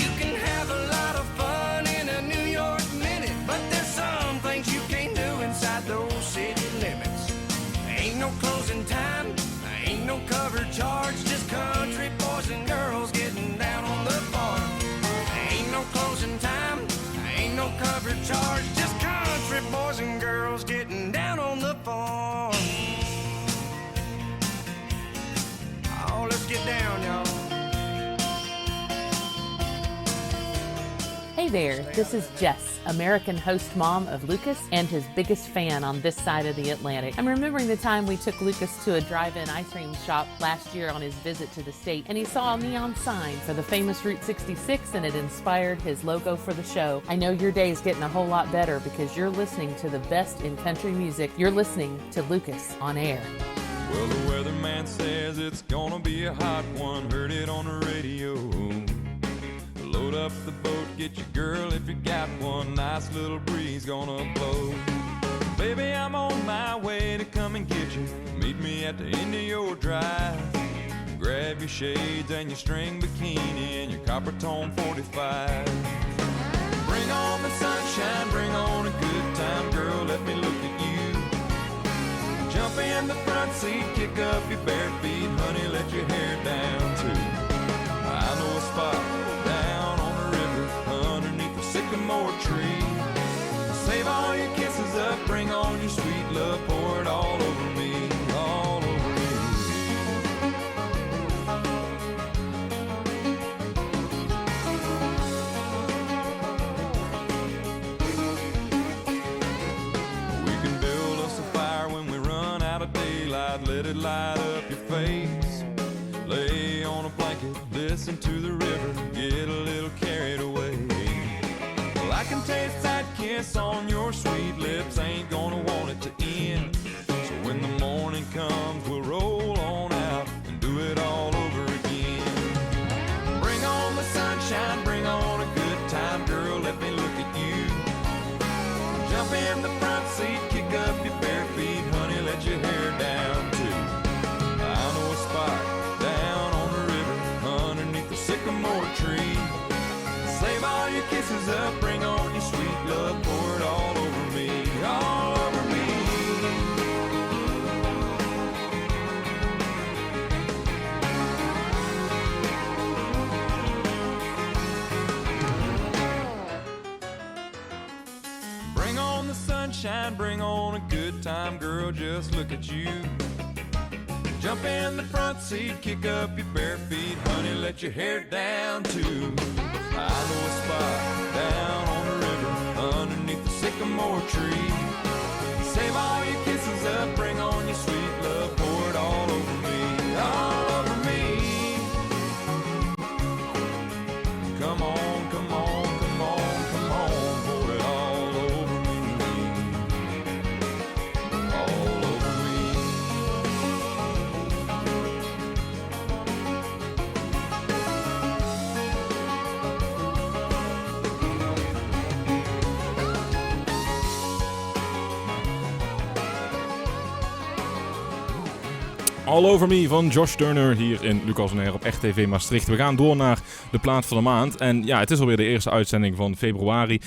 You can have a lot of fun in a New York minute, but there's some things you can't do inside those city limits. Ain't no closing time, ain't no cover charge, just country boys and girls getting down on the farm. Ain't no closing time, ain't no cover charge, just country boys and girls getting down on the farm. Oh, let's get down, y'all. Hey there, this is Jess, American host mom of Lucas and his biggest fan on this side of the Atlantic. I'm remembering the time we took Lucas to a drive-in ice cream shop last year on his visit to the state, and he saw a neon sign for the famous Route 66, and it inspired his logo for the show. I know your day's getting a whole lot better because you're listening to the best in country music. You're listening to Lucas on Air. Well, the weatherman says it's gonna be a hot one. Heard it on the radio. Load up the boat, get your girl if you got one. Nice little breeze gonna blow. Baby, I'm on my way to come and get you. Meet me at the end of your drive. Grab your shades and your string bikini and your copper tone 45. Bring on the sunshine, bring on a good time, girl, let me look at you. Jump in the front seat, kick up your bare feet, honey, let your hair down too. I know a spot down on the river, underneath the sycamore tree. Save all your kisses up, bring on your sweet love, pour it all over me, all over me. We can build us a fire when we run out of daylight, let it light up your face. Lay on a blanket, listen to the river, get a little carried away. taste that kiss on your sweet lips, ain't gonna want it to end. So when the morning comes, we'll roll on out and do it all over again. Bring on the sunshine, bring on a good time, girl, let me look at you. Jump in the front seat, kick up your bare feet, honey, let your hair down too. I know a spot down on the river underneath the sycamore tree. Save all your kisses up, bring on your sweet love, pour it all over me, all over me. Bring on the sunshine, bring on a good time, girl, just look at you. Jump in the front seat, kick up your bare feet, honey, let your hair down too. I know a spot down on the river underneath the sycamore tree. Save all your kisses up, bring on your sweet love, pour it all over me, all over me. Come on, come on, come on, come on, pour it all over me, all over me. All Over Me van Josh Turner hier in Lucas on Air op Echt TV Maastricht. We gaan door naar de plaat van de maand. En ja, het is alweer de eerste uitzending van februari.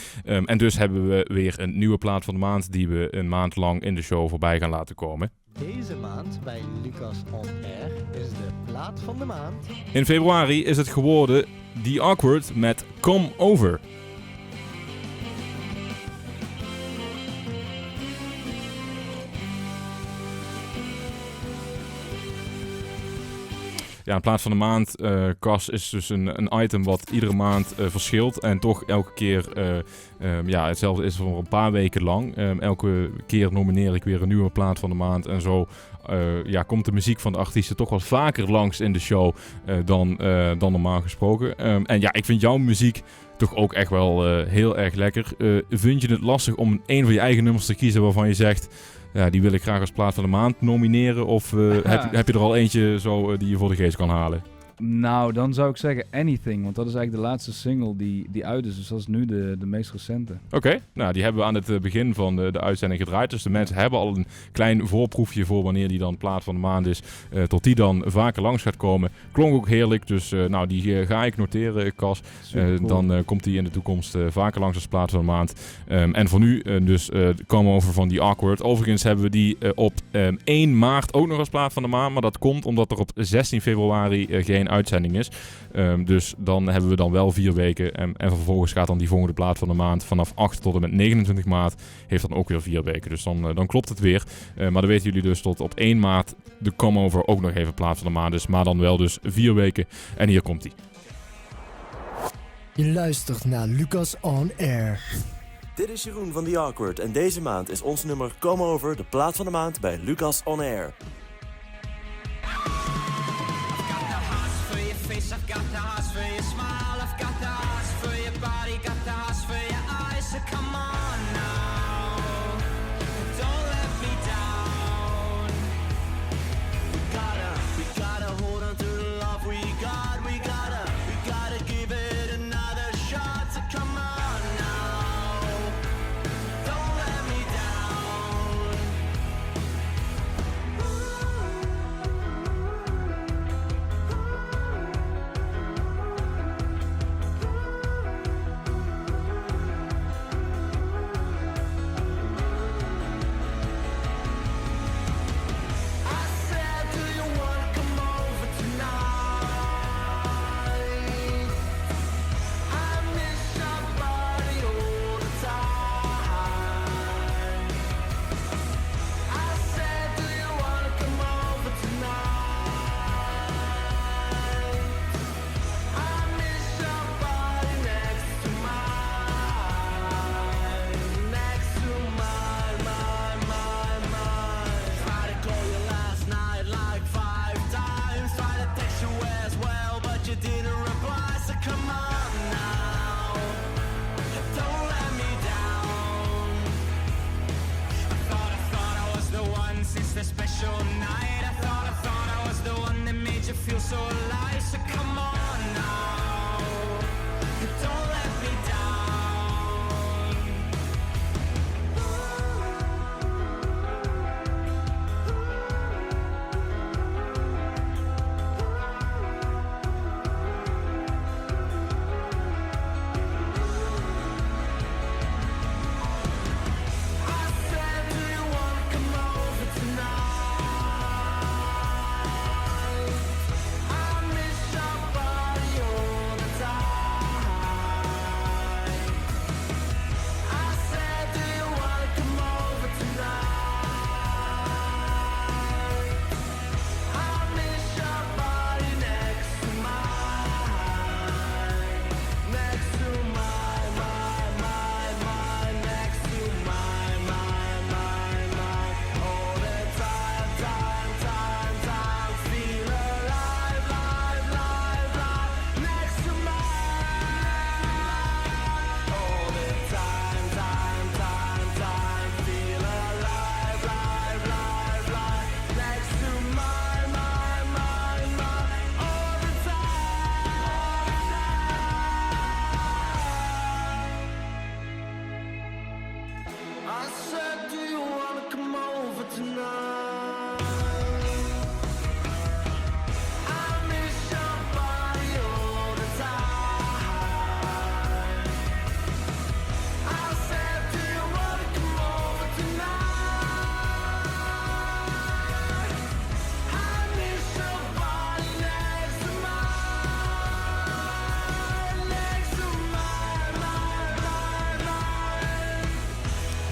En dus hebben we weer een nieuwe plaat van de maand die we een maand lang in de show voorbij gaan laten komen. Deze maand bij Lucas on Air is de plaat van de maand. In februari is het geworden The Awkward met Come Over. Ja, een plaat van de maand, Cas, is dus een item wat iedere maand verschilt. En toch elke keer, hetzelfde is voor een paar weken lang. Elke keer nomineer ik weer een nieuwe plaat van de maand. En zo komt de muziek van de artiesten toch wat vaker langs in de show dan normaal gesproken. En ja, ik vind jouw muziek toch ook echt wel heel erg lekker. Vind je het lastig om een van je eigen nummers te kiezen waarvan je zegt... Ja, die wil ik graag als plaat van de maand nomineren. Of heb je er al eentje zo die je voor de geest kan halen? Nou, dan zou ik zeggen Anything. Want dat is eigenlijk de laatste single die uit is. Dus dat is nu de meest recente. Oké, nou die hebben we aan het begin van de uitzending gedraaid. Dus de mensen hebben al een klein voorproefje voor wanneer die dan plaat van de maand is. Tot die dan vaker langs gaat komen. Klonk ook heerlijk, dus die ga ik noteren, Cas. Cool. Dan komt die in de toekomst vaker langs als plaat van de maand. En voor nu komen we over van die Awkward. Overigens hebben we die op 1 maart ook nog als plaat van de maand. Maar dat komt omdat er op 16 februari geen uitzending is. Dus dan hebben we dan wel 4 weken. En vervolgens gaat dan die volgende plaat van de maand vanaf 8 tot en met 29 maart. Heeft dan ook weer 4 weken. Dus dan klopt het weer. Maar dan weten jullie dus tot op 1 maart de Come Over ook nog even plaat van de maand is. Maar dan wel dus 4 weken. En hier komt die. Je luistert naar Lucas on Air. Dit is Jeroen van The Awkward. En deze maand is ons nummer Come Over de plaat van de maand bij Lucas on Air. I've got the hearts for your smile, I've got the hearts for your body, got the hearts for your eyes, so come on now, don't let me down. We gotta hold on to the love we gotta give it another shot, so come on now, don't let me down.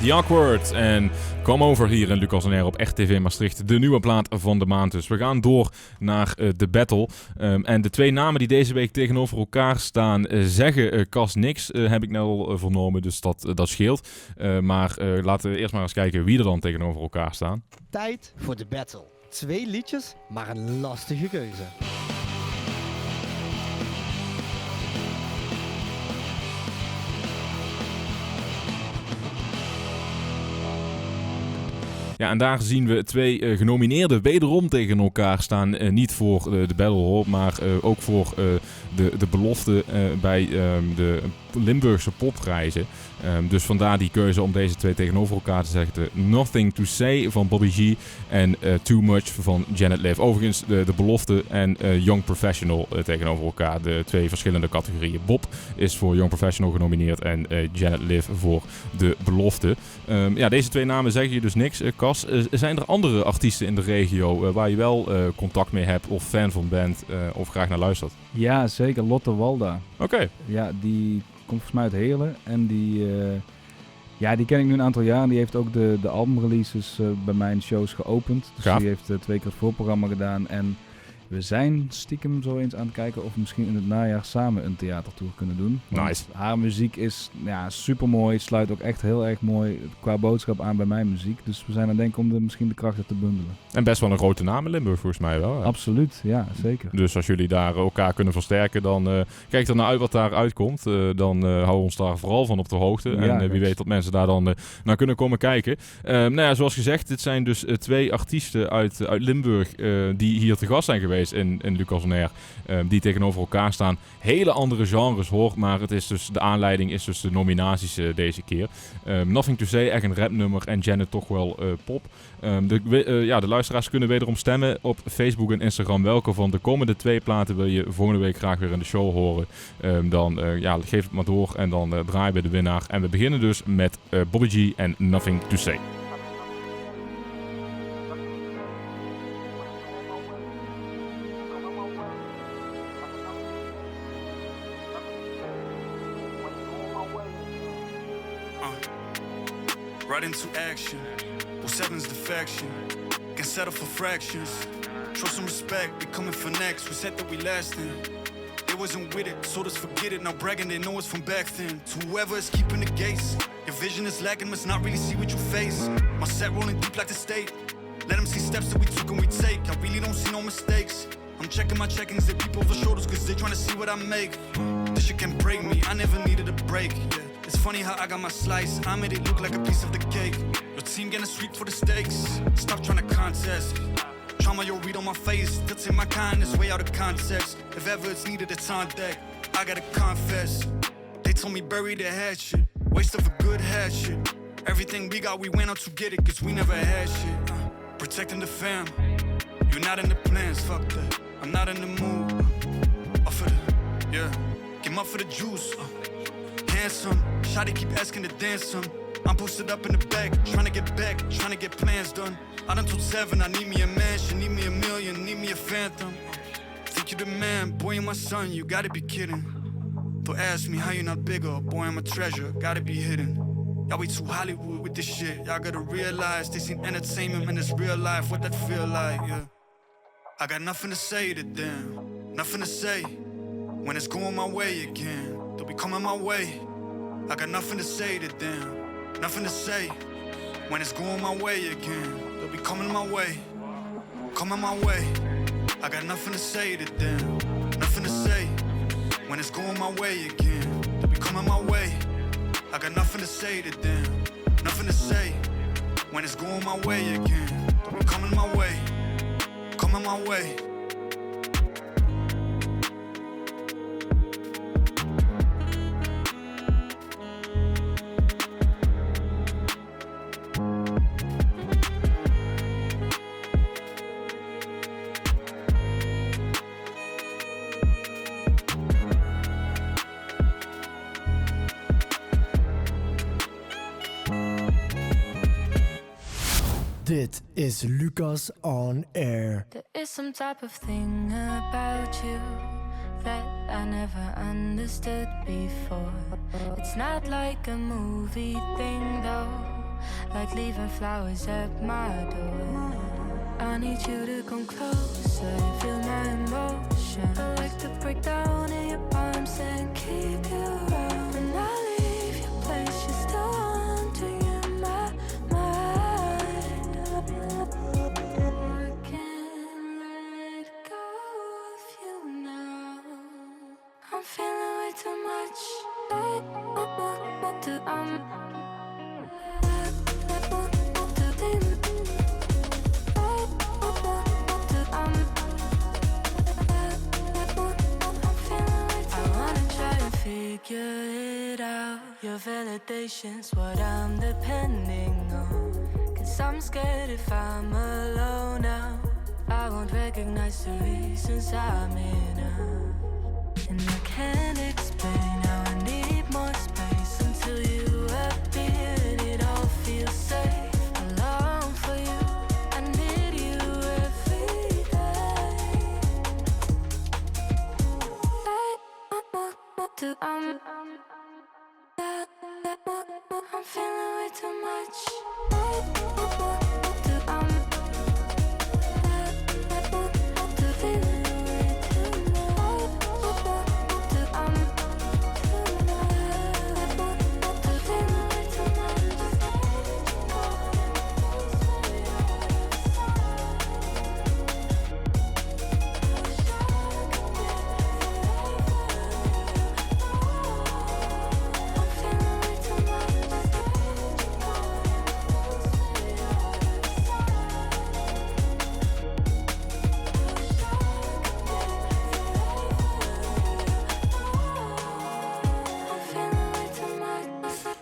The Awkward en Come Over hier in Lucas on Air op RTV Maastricht. De nieuwe plaat van de maand dus. We gaan door naar de battle. En de twee namen die deze week tegenover elkaar staan zeggen Cas niks. Heb ik net al vernomen, dus dat scheelt. Maar laten we eerst maar eens kijken wie er dan tegenover elkaar staan. Tijd voor de battle. 2 liedjes, maar een lastige keuze. Ja, en daar zien we 2 genomineerden wederom tegen elkaar staan. Niet voor de Battle Hall, maar ook voor de belofte bij de Limburgse popprijzen. Dus vandaar die keuze om deze 2 tegenover elkaar te zetten. Nothing to Say van Bobby G en Too Much van Janet Liv. Overigens de belofte en Young Professional tegenover elkaar. De 2 verschillende categorieën. Bob is voor Young Professional genomineerd en Janet Liv voor de belofte. Ja, deze 2 namen zeggen je dus niks, Cas. Zijn er andere artiesten in de regio waar je wel contact mee hebt of fan van bent of graag naar luistert? Ja, zeker. Lotte Walda. Oké. Ja, die komt volgens mij uit Heerlen en die ken ik nu een aantal jaar. Die heeft ook de albumreleases bij mijn shows geopend. Dus die heeft 2 keer het voorprogramma gedaan en we zijn stiekem zo eens aan het kijken of we misschien in het najaar samen een theatertour kunnen doen. Nice. Haar muziek is super mooi, sluit ook echt heel erg mooi qua boodschap aan bij mijn muziek. Dus we zijn aan het denken om misschien de krachten te bundelen. En best wel een grote naam in Limburg volgens mij wel. Hè? Absoluut, ja, zeker. Dus als jullie daar elkaar kunnen versterken, dan kijk er naar uit wat daar uitkomt. Dan houden we ons daar vooral van op de hoogte. Ja, en wie weet dat mensen daar dan naar kunnen komen kijken. Nou ja, zoals gezegd, dit zijn dus 2 artiesten uit Limburg die hier te gast zijn geweest in Lucas on Air, die tegenover elkaar staan. Hele andere genres hoor, maar het is dus, de aanleiding is dus de nominaties deze keer. Nothing to Say, echt een rapnummer en Janet toch wel pop. De luisteraars kunnen wederom stemmen op Facebook en Instagram. Welke van de komende 2 platen wil je volgende week graag weer in de show horen? Dan geef het maar door en dan draaien we de winnaar. En we beginnen dus met Bobby G en Nothing to Say. Right into action. 07's defection. Can settle for fractions. Show some respect, be coming for next. We said that we lasting. They wasn't with it, so just forget it. Now bragging, they know it's from back then. To whoever is keeping the gates. Your vision is lacking, must not really see what you face. My set rolling deep like the state. Let them see steps that we took and we take. I really don't see no mistakes. I'm checking my checkings, they peep over shoulders cause they trying to see what I make. This shit can break me, I never needed a break, yeah. It's funny how I got my slice, I made it look like a piece of the cake. Your team getting sweet for the stakes, stop trying to contest. Trauma you'll read on my face, that's in my kindness, way out of context. If ever it's needed, it's on deck, I gotta confess. They told me bury the head shit, waste of a good head shit. Everything we got, we went out to get it, cause we never had shit. Protecting the fam, you're not in the plans, fuck that. I'm not in the mood, up for the, yeah. Get up for the juice, handsome. Shawty keep asking to dance some. I'm posted up in the back, trying to get back, trying to get plans done. I done told 7, I need me a mansion, need me a million, need me a phantom. Think you the man, boy you're my son, you gotta be kidding. Don't ask me how you're not bigger, boy I'm a treasure, gotta be hidden. Y'all way too Hollywood with this shit, y'all gotta realize they seen entertainment and it's real life, what that feel like, yeah. I got nothing to say to them, nothing to say. When it's going my way again, they'll be coming my way. I got nothing to say to them, nothing to say. When it's going my way again, they'll be coming my way, coming my way. I got nothing to say to them, nothing to say. When it's going my way again, they'll be coming my way. I got nothing to say to them, nothing to say. When it's going my way again, they'll be coming my way, coming my way. Dit is Lucas on Air. There is some type of thing about you that I never understood before. It's not like a movie thing though. like leaving flowers at my door. I need you to come closer, feel my emotion. I like to break down in your palms and keep you around. When I leave your place, you're still haunting in my mind. I can't let go of you now. I'm feeling way too much. Figure it out. Your validation's what I'm depending on. 'Cause I'm scared if I'm alone now, I won't recognize the reasons I'm in now. And I can't explain how I need more space until you appear and it all feels safe. I long for you, I need you every day. I'm feeling way too much.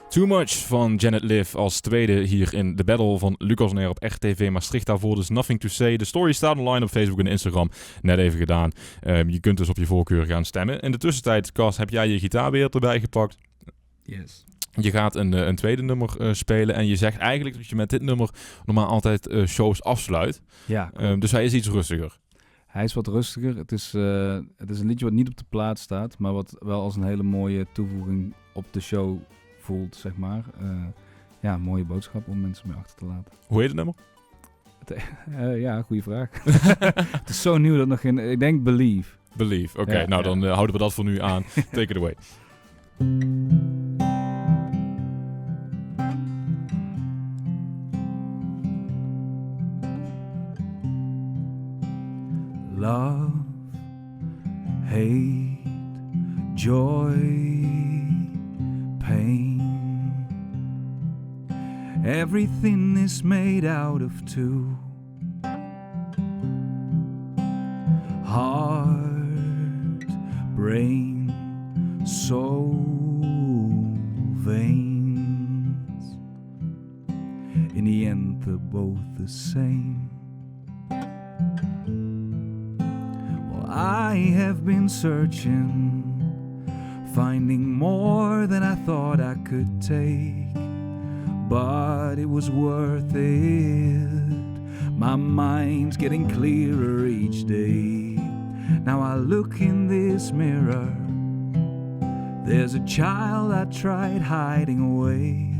Too Much van Janet Liv als tweede hier in de battle van Lucas On Air op RTV Maastricht. Daarvoor dus Nothing to Say. De story staat online op Facebook en Instagram. Net even gedaan. Je kunt dus op je voorkeur gaan stemmen. In de tussentijd, Cas, heb jij je gitaar weer erbij gepakt? Yes. Je gaat een tweede nummer spelen en je zegt eigenlijk dat je met dit nummer normaal altijd shows afsluit. Ja. Dus hij is iets rustiger. Hij is wat rustiger. Het is een liedje wat niet op de plaat staat, maar wat wel als een hele mooie toevoeging op de show voelt, zeg maar. Ja, een mooie boodschap om mensen mee achter te laten. Hoe heet het nummer? Ja, goede vraag. Het is zo nieuw dat nog geen... Ik denk Believe. Believe, oké. Nou, dan houden we dat voor nu aan. Take it away. Love, hate, joy, pain. Everything is made out of two. Heart, brain, soul, veins. In the end, they're both the same. I have been searching, finding more than I thought I could take, but it was worth it. My mind's getting clearer each day. Now I look in this mirror, there's a child I tried hiding away,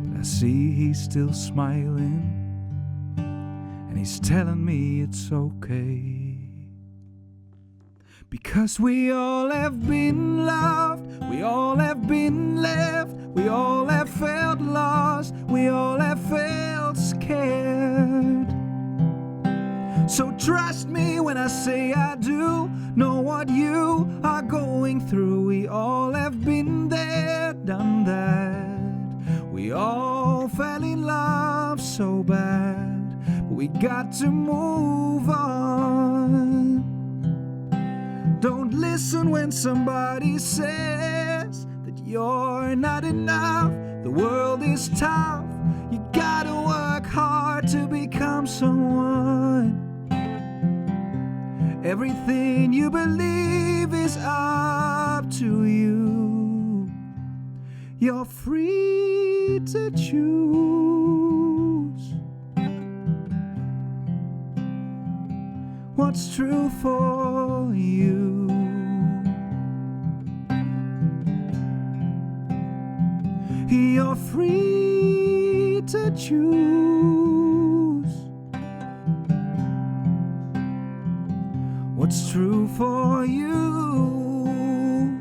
but I see he's still smiling, and he's telling me it's okay. Because we all have been loved, we all have been left, we all have felt lost, we all have felt scared. So trust me when I say I do know what you are going through. We all have been there, done that. We all fell in love so bad, but we got to move on. Don't listen when somebody says that you're not enough. The world is tough. You gotta work hard to become someone. Everything you believe is up to you. You're free to choose what's true for you. You're free to choose what's true for you.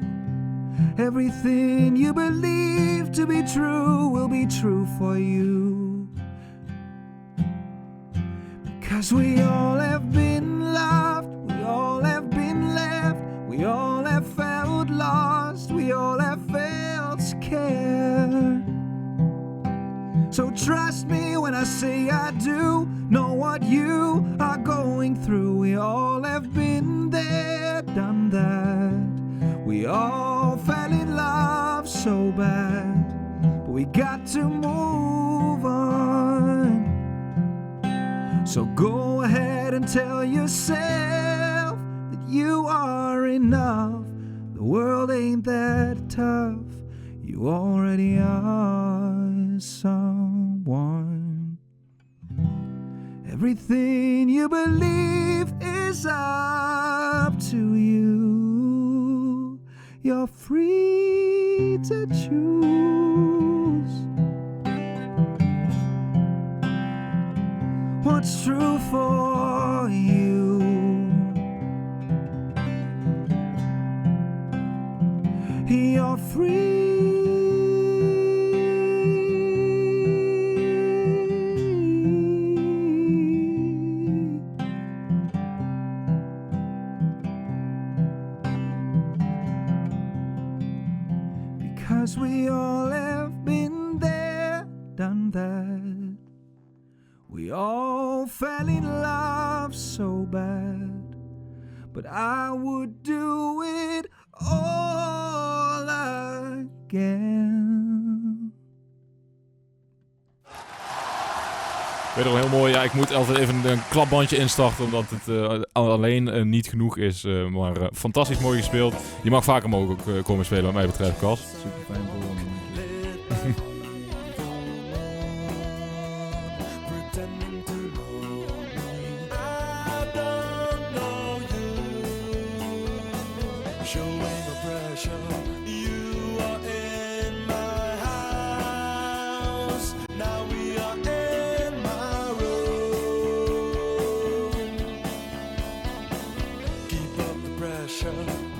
Everything you believe to be true will be true for you. Because we all have been loved, we all have been left, we all have felt lost, we all have felt scared. So trust me when I say I do know what you are going through. We all have been there, done that. We all fell in love so bad, but we got to move on. So go ahead and tell yourself that you are enough. The world ain't that tough. You already are someone. Everything you believe is up to you. You're free to choose what's true for you. You're free. Because we all have been there, done that. We all fell in love so bad, but I would do it all again. Wederom heel mooi. Ja, ik moet altijd even een klapbandje instarten, omdat het alleen niet genoeg is. Maar fantastisch mooi gespeeld. Je mag vaker mogen komen spelen wat mij betreft, Cas. Super fijn voor ons.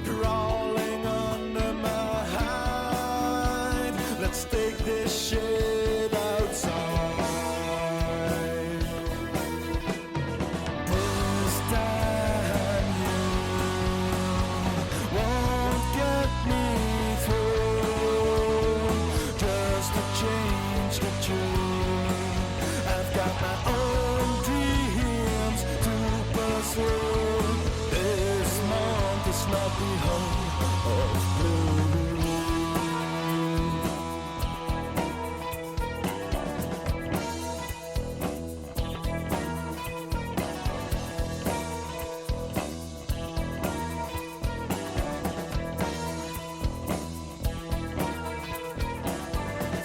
Crawling under my hide. Let's take this shit outside. This time you won't get me through. Just to change the tune. I've got my own dreams to pursue. Not the home of blue.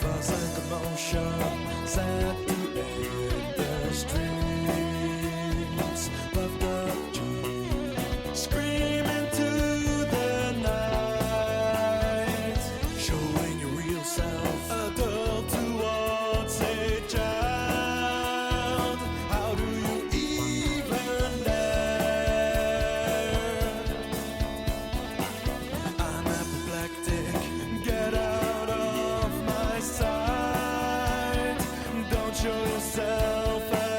Fuzz and commotion, sad to aid the streets, puffed up jeans, screaming to the night, showing your real self, adult towards a child. How do you even dare? I'm apoplectic, get out of my sight. Don't show yourself again.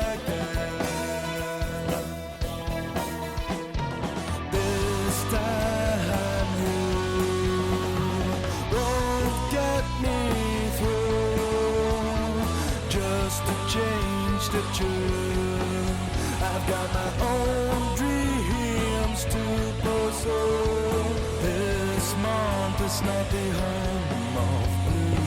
This time you won't get me through. Just to change the tune. I've got my own dreams to pursue. This month is not the home of blue.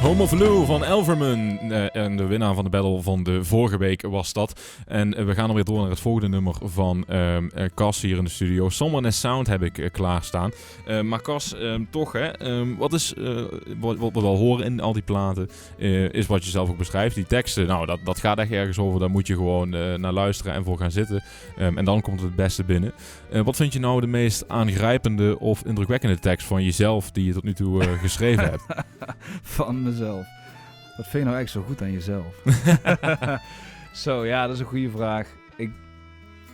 Home of Lou van Elverman. En de winnaar van de battle van de vorige week was dat. En we gaan alweer door naar het volgende nummer van Cas hier in de studio. Someone Has Sound heb ik klaarstaan. Maar Cas, toch hè. Wat we wel horen in al die platen is wat je zelf ook beschrijft. Die teksten, nou dat gaat echt ergens over. Daar moet je gewoon naar luisteren en voor gaan zitten. En dan komt het beste binnen. Wat vind je nou de meest aangrijpende of indrukwekkende tekst van jezelf die je tot nu toe geschreven hebt? Van mezelf. Wat vind je nou echt zo goed aan jezelf? Zo, ja, dat is een goede vraag.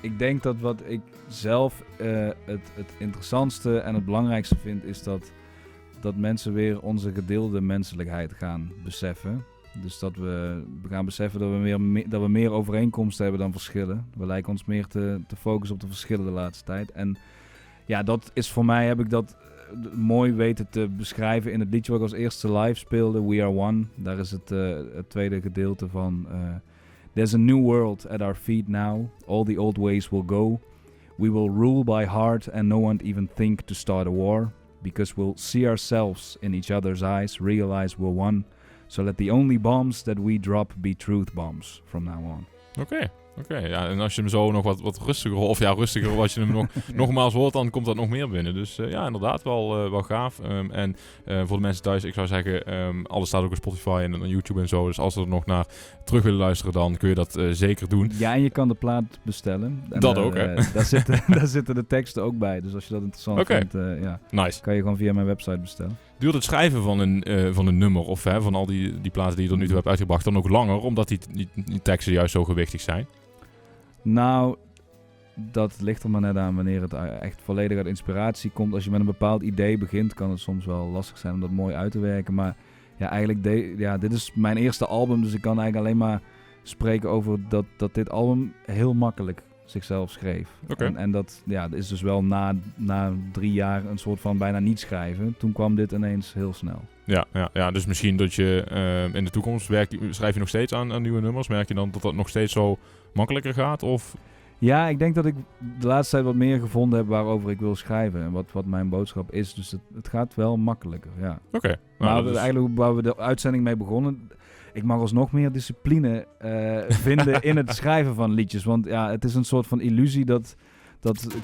Ik denk dat wat ik zelf het interessantste en het belangrijkste vind, is dat mensen weer onze gedeelde menselijkheid gaan beseffen. Dus dat we gaan beseffen dat we meer overeenkomsten hebben dan verschillen. We lijken ons meer te focussen op de verschillen de laatste tijd. En ja, dat is voor mij, heb ik dat mooi weten te beschrijven in het liedje wat ik als eerste live speelde, We Are One. Daar is het tweede gedeelte van There's a new world at our feet now. All the old ways will go. We will rule by heart and no one even think to start a war. Because we'll see ourselves in each other's eyes, realize we're one. So let the only bombs that we drop be truth bombs from now on. Oké. Ja, en als je hem zo nog wat rustiger, of ja, rustiger, als je hem nogmaals hoort, dan komt dat nog meer binnen. Dus ja, inderdaad wel gaaf. En voor de mensen thuis, ik zou zeggen, alles staat ook op Spotify en op YouTube en zo. Dus als ze er nog naar terug willen luisteren, dan kun je dat zeker doen. Ja, en je kan de plaat bestellen. En dat ook, hè? Daar zitten de teksten ook bij. Dus als je dat interessant vindt, nice. Kan je gewoon via mijn website bestellen. Duurt het schrijven van een nummer of van al die platen die je tot nu toe hebt uitgebracht dan ook langer, omdat die teksten juist zo gewichtig zijn? Nou, dat ligt er maar net aan wanneer het echt volledig uit inspiratie komt. Als je met een bepaald idee begint, kan het soms wel lastig zijn om dat mooi uit te werken. Maar ja, eigenlijk dit is mijn eerste album, dus ik kan eigenlijk alleen maar spreken over dat dit album heel makkelijk zichzelf schreef. Okay. En dat is dus wel na 3 jaar een soort van bijna niet schrijven. Toen kwam dit ineens heel snel. Ja, dus misschien dat je in de toekomst schrijf je nog steeds aan nieuwe nummers. Merk je dan dat nog steeds zo makkelijker gaat? Of? Ja, ik denk dat ik de laatste tijd wat meer gevonden heb waarover ik wil schrijven. En wat mijn boodschap is. Dus het gaat wel makkelijker, ja. Oké. Maar eigenlijk waar we de uitzending mee begonnen, ik mag alsnog meer discipline vinden in het schrijven van liedjes. Want ja, het is een soort van illusie dat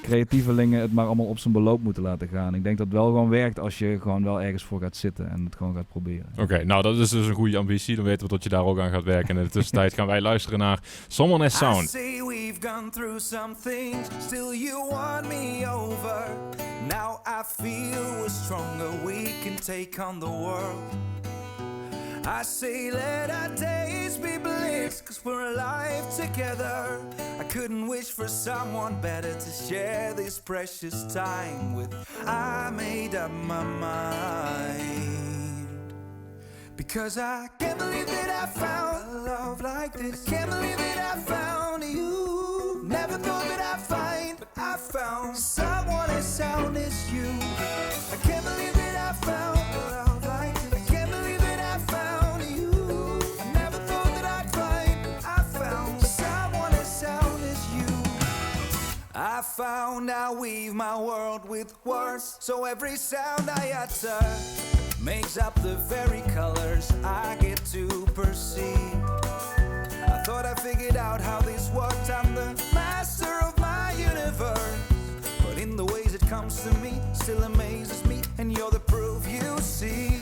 creatievelingen het maar allemaal op zijn beloop moeten laten gaan. Ik denk dat het wel gewoon werkt als je gewoon wel ergens voor gaat zitten en het gewoon gaat proberen. Oké, nou dat is dus een goede ambitie. Dan weten we dat je daar ook aan gaat werken. En in de tussentijd gaan wij luisteren naar Someone Has Sound. I say we've gone through some things, still you won me over. Now I feel we're stronger, we can take on the world. I say let our days be bliss, 'cause we're alive together. I couldn't wish for someone better to share this precious time with. I made up my mind, because I can't believe that I found a love like this. I can't believe that I found you. Never thought that I'd find, but I found someone as sound as you. I can't believe that I found a love like this. I can't believe that I found you. I never thought that I'd find, but I found someone as sound as you. I found I weave my world with words, so every sound I utter makes up the very colors I get to perceive. I thought I figured out how this worked. I'm the master of my universe, but in the ways it comes to me still amazes me, and you're the proof you see.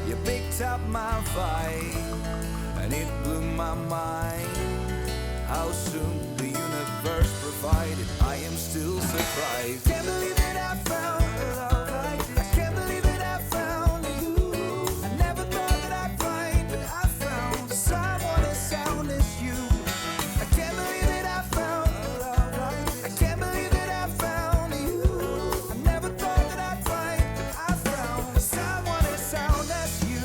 You picked up my vibe and it blew my mind. How soon the universe provided, I am still surprised. Can't believe that I found a love like this. I can't believe that I found you. I never thought that I'd find, but I found someone as sound as you. I can't believe that I found a love like this. I can't believe that I found you. I never thought that I'd find, but I found someone as sound as you.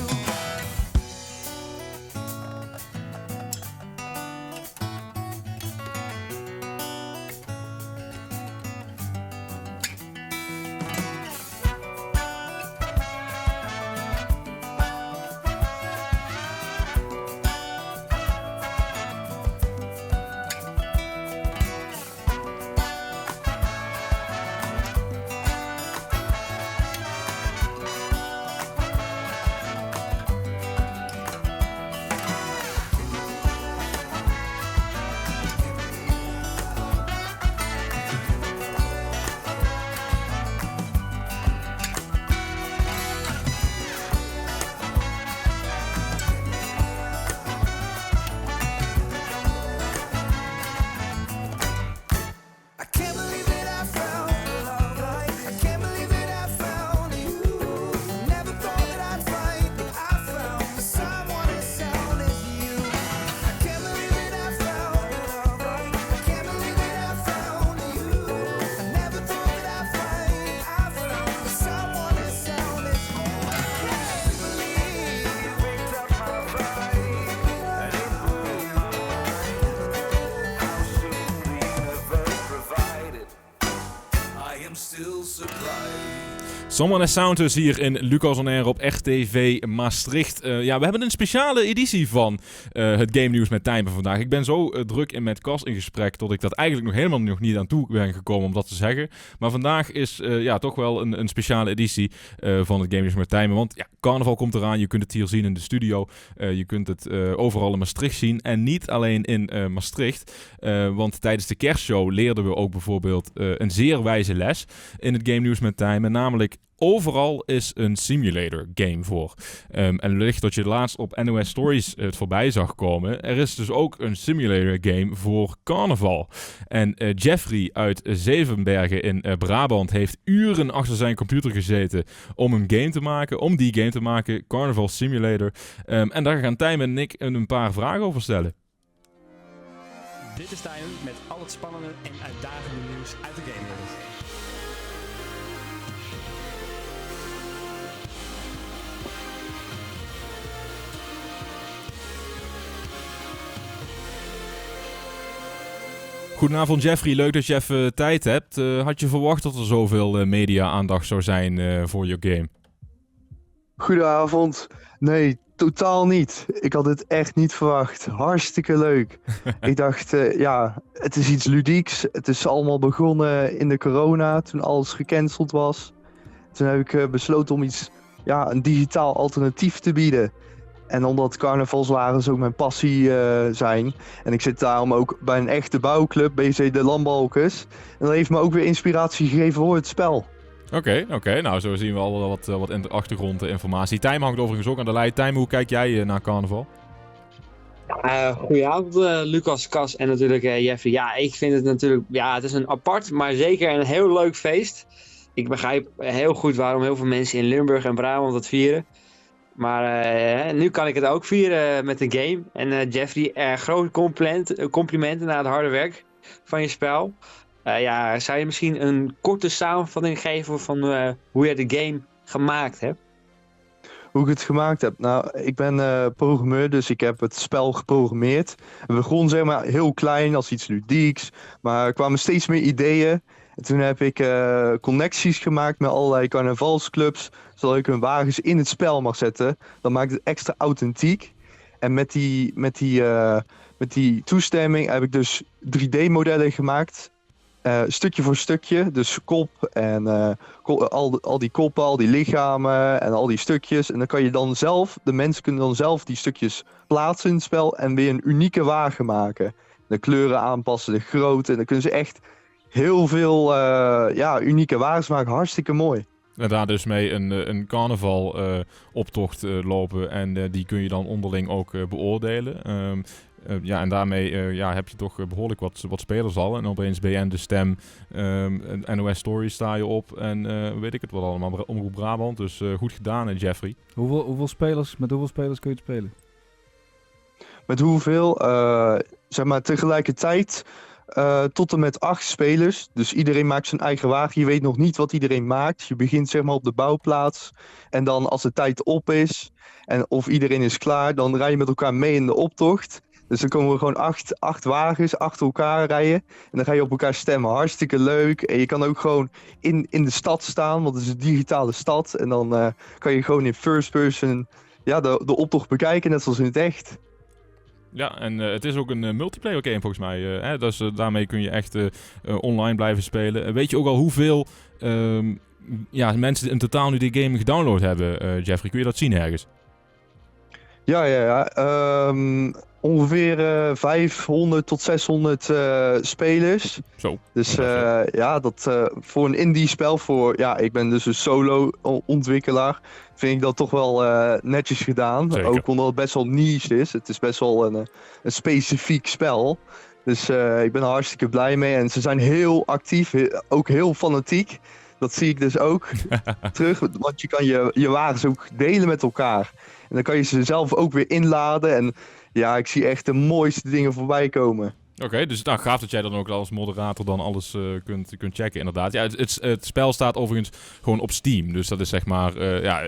Someone Has Sound dus hier in Lucas On Air op RTV Maastricht. We hebben een speciale editie van het Game Nieuws met Tijmen vandaag. Ik ben zo druk in met Cas in gesprek dat ik dat eigenlijk nog niet aan toe ben gekomen om dat te zeggen. Maar vandaag is toch wel een speciale editie van het Game Nieuws met Tijmen. Want carnaval komt eraan, je kunt het hier zien in de studio. Je kunt het overal in Maastricht zien en niet alleen in Maastricht. Want tijdens de kerstshow leerden we ook bijvoorbeeld een zeer wijze les in het Game Nieuws met Tijmen. Namelijk, overal is een simulator game voor. En wellicht dat je laatst op NOS Stories het voorbij zag komen. Er is dus ook een simulator game voor carnaval. En Jeffrey uit Zevenbergen in Brabant heeft uren achter zijn computer gezeten om die game te maken, Carnaval Simulator. En daar gaan Tijmen en ik een paar vragen over stellen. Dit is Tijmen met al het spannende en uitdagende nieuws uit de gamewereld. Goedenavond Jeffrey, leuk dat je even tijd hebt. Had je verwacht dat er zoveel media-aandacht zou zijn voor je game? Goedenavond. Nee, totaal niet. Ik had het echt niet verwacht. Hartstikke leuk. Ik dacht, het is iets ludieks. Het is allemaal begonnen in de corona, toen alles gecanceld was. Toen heb ik besloten om een digitaal alternatief te bieden. En omdat carnavalswagens ook mijn passie zijn. En ik zit daarom ook bij een echte bouwclub, BC de Landbalkers. En dat heeft me ook weer inspiratie gegeven voor het spel. Oké. Nou, zo zien we al wat achtergrondinformatie. Tijmen hangt overigens ook aan de lijn. Tijmen, hoe kijk jij naar carnaval? Goedenavond Lucas, Cas en natuurlijk Jeffrey. Ja, ik vind het natuurlijk, het is een apart, maar zeker een heel leuk feest. Ik begrijp heel goed waarom heel veel mensen in Limburg en Brabant het vieren. Maar nu kan ik het ook vieren met een game. En Jeffrey, grote complimenten na het harde werk van je spel. Zou je misschien een korte samenvatting geven van hoe je de game gemaakt hebt? Hoe ik het gemaakt heb? Nou, ik ben programmeur, dus ik heb het spel geprogrammeerd. We begonnen zeg maar heel klein als iets ludieks, maar er kwamen steeds meer ideeën. En toen heb ik connecties gemaakt met allerlei carnavalsclubs, zodat ik hun wagens in het spel mag zetten. Dat maakt het extra authentiek. En met die toestemming heb ik dus 3D-modellen gemaakt. Stukje voor stukje, dus kop en al die koppen, al die lichamen en al die stukjes. En dan kan je dan zelf, de mensen kunnen dan zelf die stukjes plaatsen in het spel en weer een unieke wagen maken. De kleuren aanpassen, de grootte, en dan kunnen ze echt heel veel unieke wagens maken, hartstikke mooi. En daar dus mee een carnaval optocht lopen en die kun je dan onderling ook beoordelen. En daarmee heb je toch behoorlijk wat spelers al. En opeens BN De Stem, NOS Stories sta je op en weet ik het wat allemaal. Omroep Brabant, dus goed gedaan Jeffrey. Met hoeveel spelers kun je het spelen? Met hoeveel? Tegelijkertijd tot en met 8 spelers. Dus iedereen maakt zijn eigen wagen. Je weet nog niet wat iedereen maakt. Je begint zeg maar op de bouwplaats. En dan als de tijd op is en of iedereen is klaar, dan rij je met elkaar mee in de optocht. Dus dan komen we gewoon 8 wagens achter elkaar rijden. En dan ga je op elkaar stemmen. Hartstikke leuk. En je kan ook gewoon in de stad staan, want het is een digitale stad. En dan kan je gewoon in first person de optocht bekijken, net zoals in het echt. Ja, en het is ook een multiplayer game volgens mij. Dus daarmee kun je echt online blijven spelen. Weet je ook al hoeveel mensen in totaal nu die game gedownload hebben, Jeffrey? Kun je dat zien ergens? Ja. Ongeveer 500 tot 600 spelers. Zo. Dus voor een indie spel, ik ben dus een solo ontwikkelaar, vind ik dat toch wel netjes gedaan. Zeker. Ook omdat het best wel niche is. Het is best wel een specifiek spel. Dus ik ben er hartstikke blij mee. En ze zijn heel actief, ook heel fanatiek. Dat zie ik dus ook terug. Want je kan je wagens ook delen met elkaar. En dan kan je ze zelf ook weer inladen. En ja, ik zie echt de mooiste dingen voorbij komen. Oké, dus nou, gaaf dat jij dan ook als moderator dan alles kunt checken, inderdaad. Ja, het spel staat overigens gewoon op Steam. Dus dat is zeg maar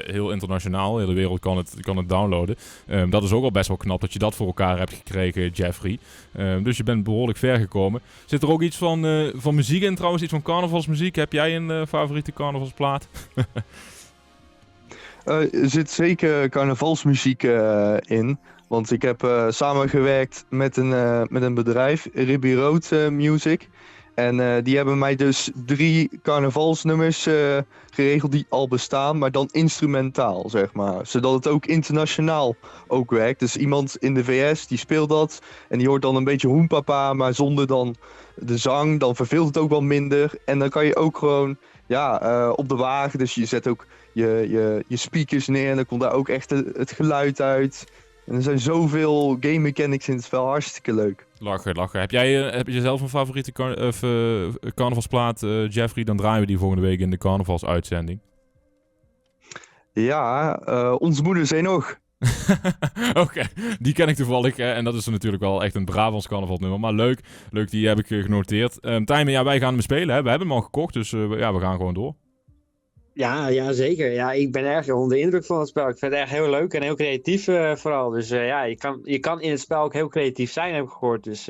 heel internationaal. De hele wereld kan het downloaden. Dat is ook al best wel knap dat je dat voor elkaar hebt gekregen, Jeffrey. Dus je bent behoorlijk ver gekomen. Zit er ook iets van muziek in trouwens? Iets van carnavalsmuziek? Heb jij een favoriete carnavalsplaat? Er zit zeker carnavalsmuziek in. Want ik heb samengewerkt met een bedrijf, Ruby Road Music. En die hebben mij dus 3 carnavalsnummers geregeld die al bestaan, maar dan instrumentaal, zeg maar. Zodat het ook internationaal ook werkt. Dus iemand in de VS die speelt dat en die hoort dan een beetje hoenpapa, maar zonder dan de zang. Dan verveelt het ook wel minder. En dan kan je ook gewoon op de wagen, dus je zet ook je speakers neer en dan komt daar ook echt het geluid uit. En er zijn zoveel game mechanics in het spel, hartstikke leuk. Lachen. Heb je zelf een favoriete carnavalsplaat, Jeffrey? Dan draaien we die volgende week in de carnavalsuitzending. Ja, Onze Moeder zijn nog. Oké, die ken ik toevallig. En dat is natuurlijk wel echt een Brabants carnavalsnummer. Maar leuk, die heb ik genoteerd. Tijmen, wij gaan hem spelen. Hè? We hebben hem al gekocht, dus we gaan gewoon door. Ja, zeker. Ja, ik ben erg onder de indruk van het spel. Ik vind het echt heel leuk en heel creatief vooral. Dus je kan in het spel ook heel creatief zijn, heb ik gehoord. Dus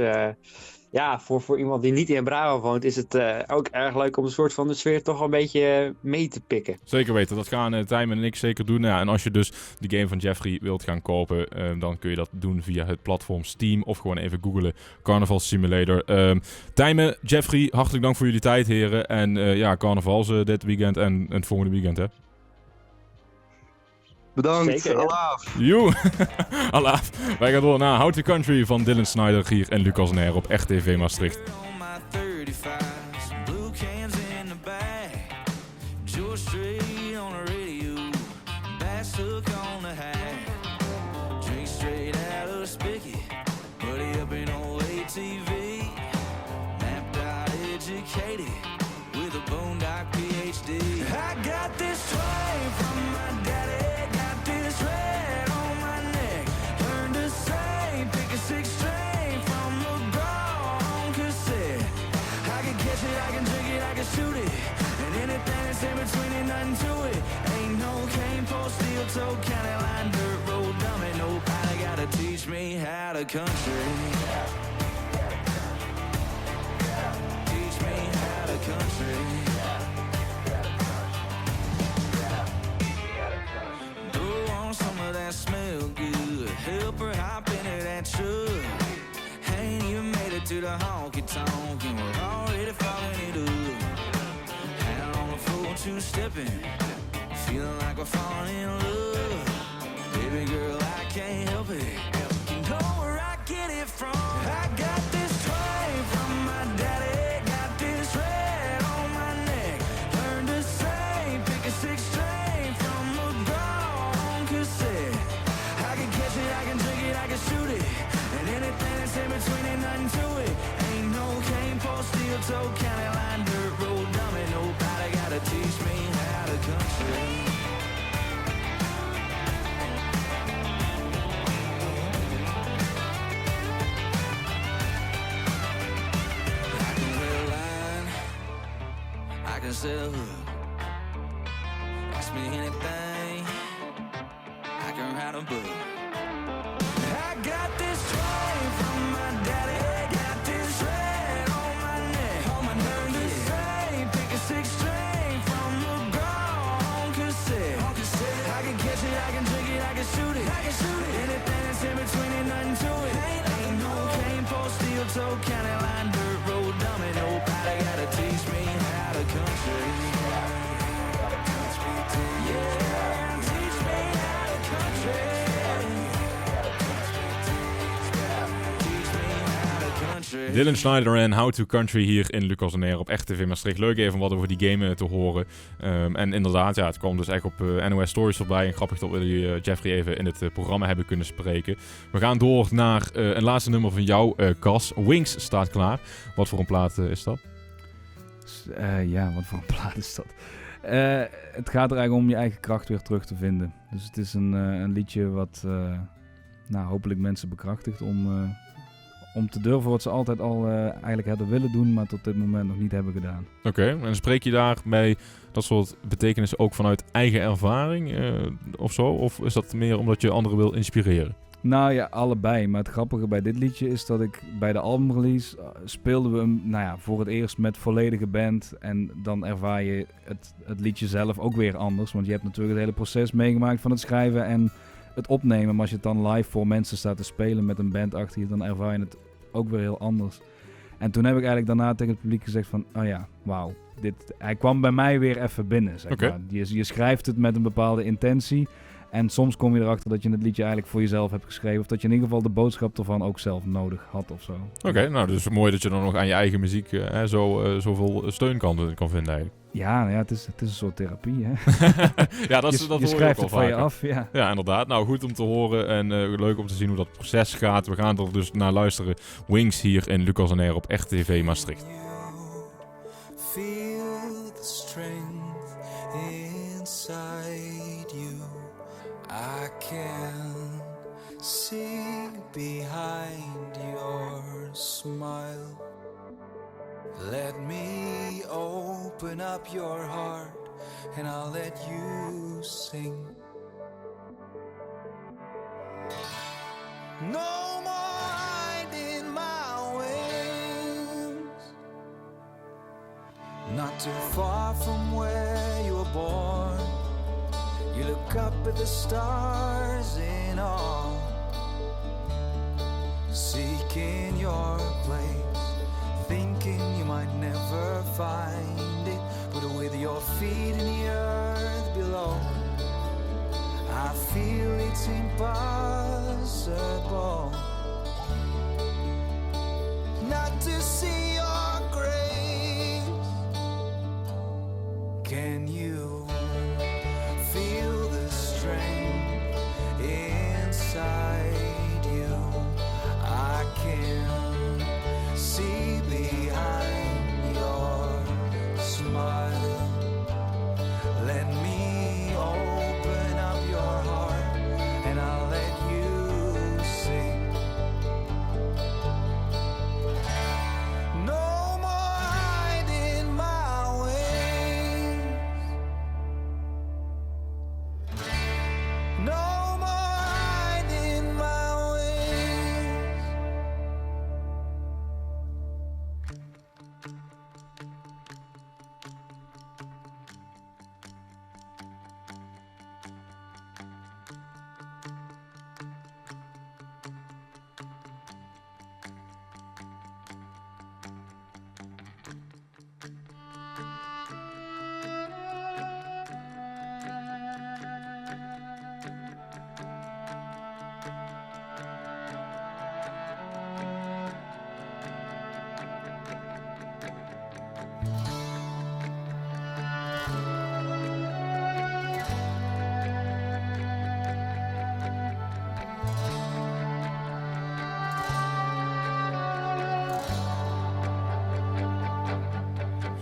voor iemand die niet in Brabant woont, is het ook erg leuk om een soort van de sfeer toch een beetje mee te pikken. Zeker weten, dat gaan Tijmen en ik zeker doen. Ja, en als je dus die game van Jeffrey wilt gaan kopen, dan kun je dat doen via het platform Steam of gewoon even googlen Carnaval Simulator. Tijmen, Jeffrey, hartelijk dank voor jullie tijd, heren. En carnavals dit weekend en het volgende weekend, hè. Bedankt, zeker, Alaaf. Joe, Alaaf. Wij gaan door naar How to Country van Dylan Snyder hier en Lucas Nair op RTV Maastricht. So county line dirt road dummy, nobody gotta teach me how to country. Teach me how to country. Throw on some of that smell good, help her hop into that truck. Ain't even made it to the honky tonk and we're already falling it up. Hand on the floor, two-stepping, feeling like we're falling in love. Baby girl, I can't help it. You know where I get it from. I got this train from my daddy. Got this red on my neck. Learned to sing, pick a 6-string from McGraw on cassette. I can catch it, I can drink it, I can shoot it. And anything that's in between ain't nothing to it. Ain't no cane, pole, steel toe, county line, dirt road dummy. Nobody gotta teach me how to country. I can sell hook. Ask me anything, I can write a book. I got this train from my daddy. Got this red on my neck. On my nerve to sing, pick a 6-string from McGraw on cassette. I can catch it, I can drink it, I can shoot it. Anything that's in between ain't nothing to it. Ain't no cane, pole, steel toe, county line, dirt road dummy. Nobody gotta teach me how to country. Yeah, teach me how to country. Dylan Snyder en How to Country hier in Lucas en Air op RTV Maastricht. Leuk even wat over die game te horen. En inderdaad, het kwam dus echt op NOS Stories voorbij. En grappig dat we die Jeffrey even in het programma hebben kunnen spreken. We gaan door naar een laatste nummer van jou, Cas. Wings staat klaar. Wat voor een plaat is dat? Wat voor een plaat is dat? Het gaat er eigenlijk om je eigen kracht weer terug te vinden. Dus het is een liedje wat hopelijk mensen bekrachtigt om te durven wat ze altijd al eigenlijk hadden willen doen, maar tot dit moment nog niet hebben gedaan. Oké, en spreek je daarmee dat soort betekenissen ook vanuit eigen ervaring of zo? Of is dat meer omdat je anderen wil inspireren? Nou ja, allebei. Maar het grappige bij dit liedje is dat ik bij de albumrelease speelden we hem voor het eerst met volledige band. En dan ervaar je het liedje zelf ook weer anders. Want je hebt natuurlijk het hele proces meegemaakt van het schrijven en het opnemen. Maar als je het dan live voor mensen staat te spelen met een band achter je, dan ervaar je het ook weer heel anders. En toen heb ik eigenlijk daarna tegen het publiek gezegd van, oh ja, wauw. Hij kwam bij mij weer even binnen, zeg maar. Je schrijft het met een bepaalde intentie. En soms kom je erachter dat je het liedje eigenlijk voor jezelf hebt geschreven. Of dat je in ieder geval de boodschap ervan ook zelf nodig had of zo. Oké, nou dus mooi dat je dan nog aan je eigen muziek zoveel steun kan vinden eigenlijk. Ja, het is een soort therapie, hè. Ja, dat je hoor je schrijft ook het al van je vaker. af, ja. Ja, inderdaad. Nou, goed om te horen en leuk om te zien hoe dat proces gaat. We gaan er dus naar luisteren. Wings hier in Lucas on Air op RTV Maastricht. Feel the strength inside you. I can see behind your smile. Let me open up your heart and I'll let you sing. No more hiding my wings. Not too far from where you were born. You look up at the stars in awe, seeking your place, thinking you might never find it. But with your feet in the earth below, I feel it's impossible not to see your grace. Can you feel the strength inside you? I can see behind your smile. Let me open up your heart and I'll let you sing. No more hiding my wings. No more hiding my wings.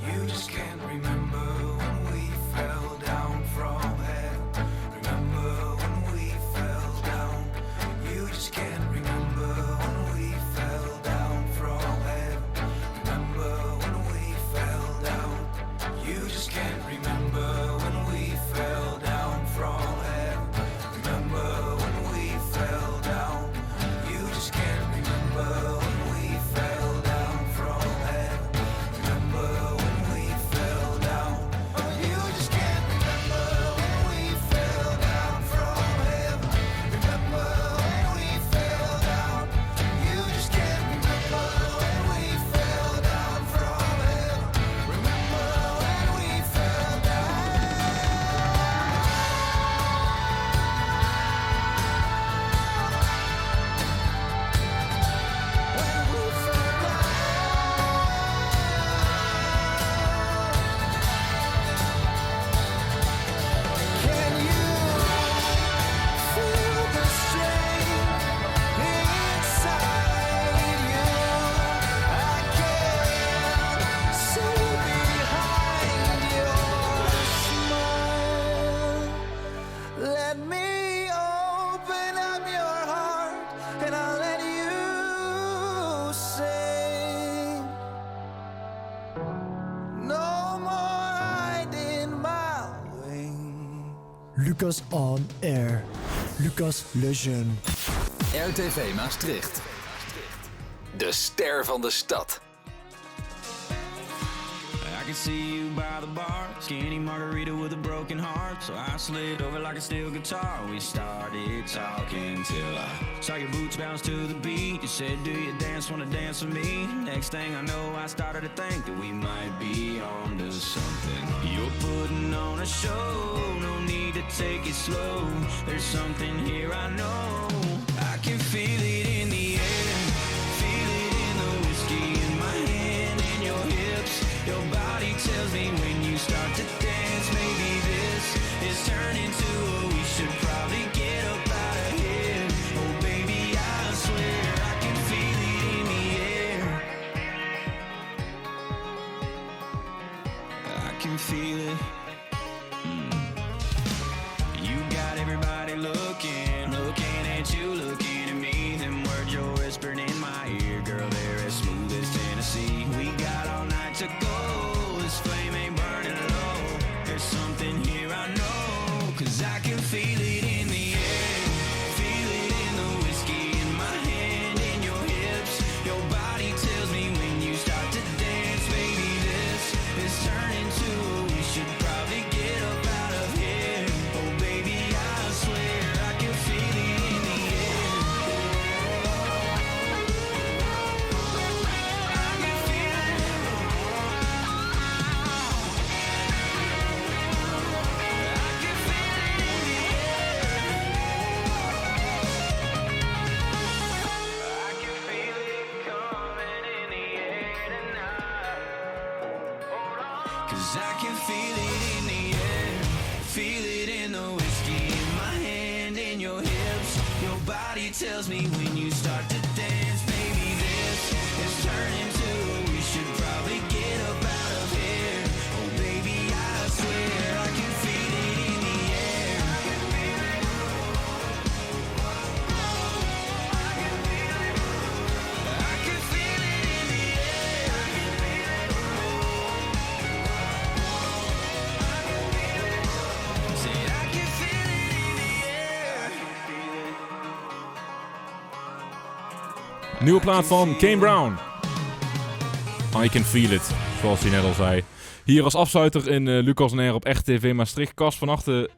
You just can't remember when we fell down from heaven. Remember when we fell down. You just can't remember when we fell down from heaven. Remember when we fell down. You just can't remember when we fell down from heaven. Remember when we fell down. You just can't remember when we fell down from heaven. Remember when we fell down. You just can't remember when we fell down from heaven. Remember when we fell down. You just can't remember when we fell down from heaven. Remember when we fell down. Can you feel the strength inside you? I can see behind your smile. Let me open up your heart and I'll let you Lucas on Air. Lucas Le Jeune. RTV Maastricht. De ster van de stad. I can see you by the bar, skinny margarita with a broken heart. So I slid over like a steel guitar. We started talking till I saw your boots bounce to the beat. You said, do you wanna dance with me? Next thing I know, I started to think that we might be on to something. You're putting on a show, no need to take it slow. There's something here I know. I can feel it in the air, feel it in the whiskey in my hand and your hips. Your body tells me when you start to dance, maybe this is turning to a we should probably get up out of here. Oh baby, I swear I can feel it in the air. I can feel it. You got everybody looking at you, looking at me. Them words you're whispering in my ear, girl, they're as smooth as Tennessee. We got all night to go. This flame ain't burning low. There's something here I know, 'cause I can feel it in the air, feel it in the whiskey in my hand and your hips. Your body tells me when you start to dance, baby, this is turning to we should probably get up out of here. Oh baby, I swear I can feel it in the air. I can feel it. Cause I can feel it in the air, feel it in the whiskey in my hand and your hips. Your body tells me when you start to dance, baby, this is turning to we should probably get up out of here. Oh baby, I swear I can feel it in the air. I can feel it. I can feel it in the air. Say I can feel it in the air. Nieuwe plaat van Kane Brown. I Can Feel It, zoals hij net al zei. Hier als afsluiter in Lucas on Air op RTV Maastricht. Cas, van harte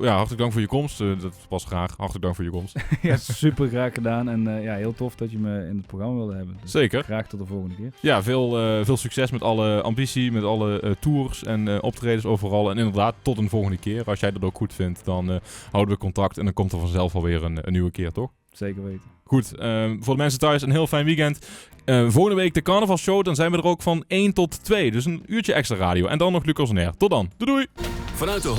hartelijk dank voor je komst. Dat was graag. Hartelijk dank voor je komst. Ja, super graag gedaan. En heel tof dat je me in het programma wilde hebben. Dus zeker. Graag tot de volgende keer. Ja, veel succes met alle ambitie, met alle tours en optredens overal. En inderdaad, tot een volgende keer. Als jij dat ook goed vindt, dan houden we contact. En dan komt er vanzelf alweer een nieuwe keer, toch? Zeker weten. Goed, voor de mensen thuis een heel fijn weekend. Volgende week de carnavalshow, dan zijn we er ook van 1 tot 2. Dus een uurtje extra radio. En dan nog Lucas on Air. Tot dan. Doei doei. Vanuit de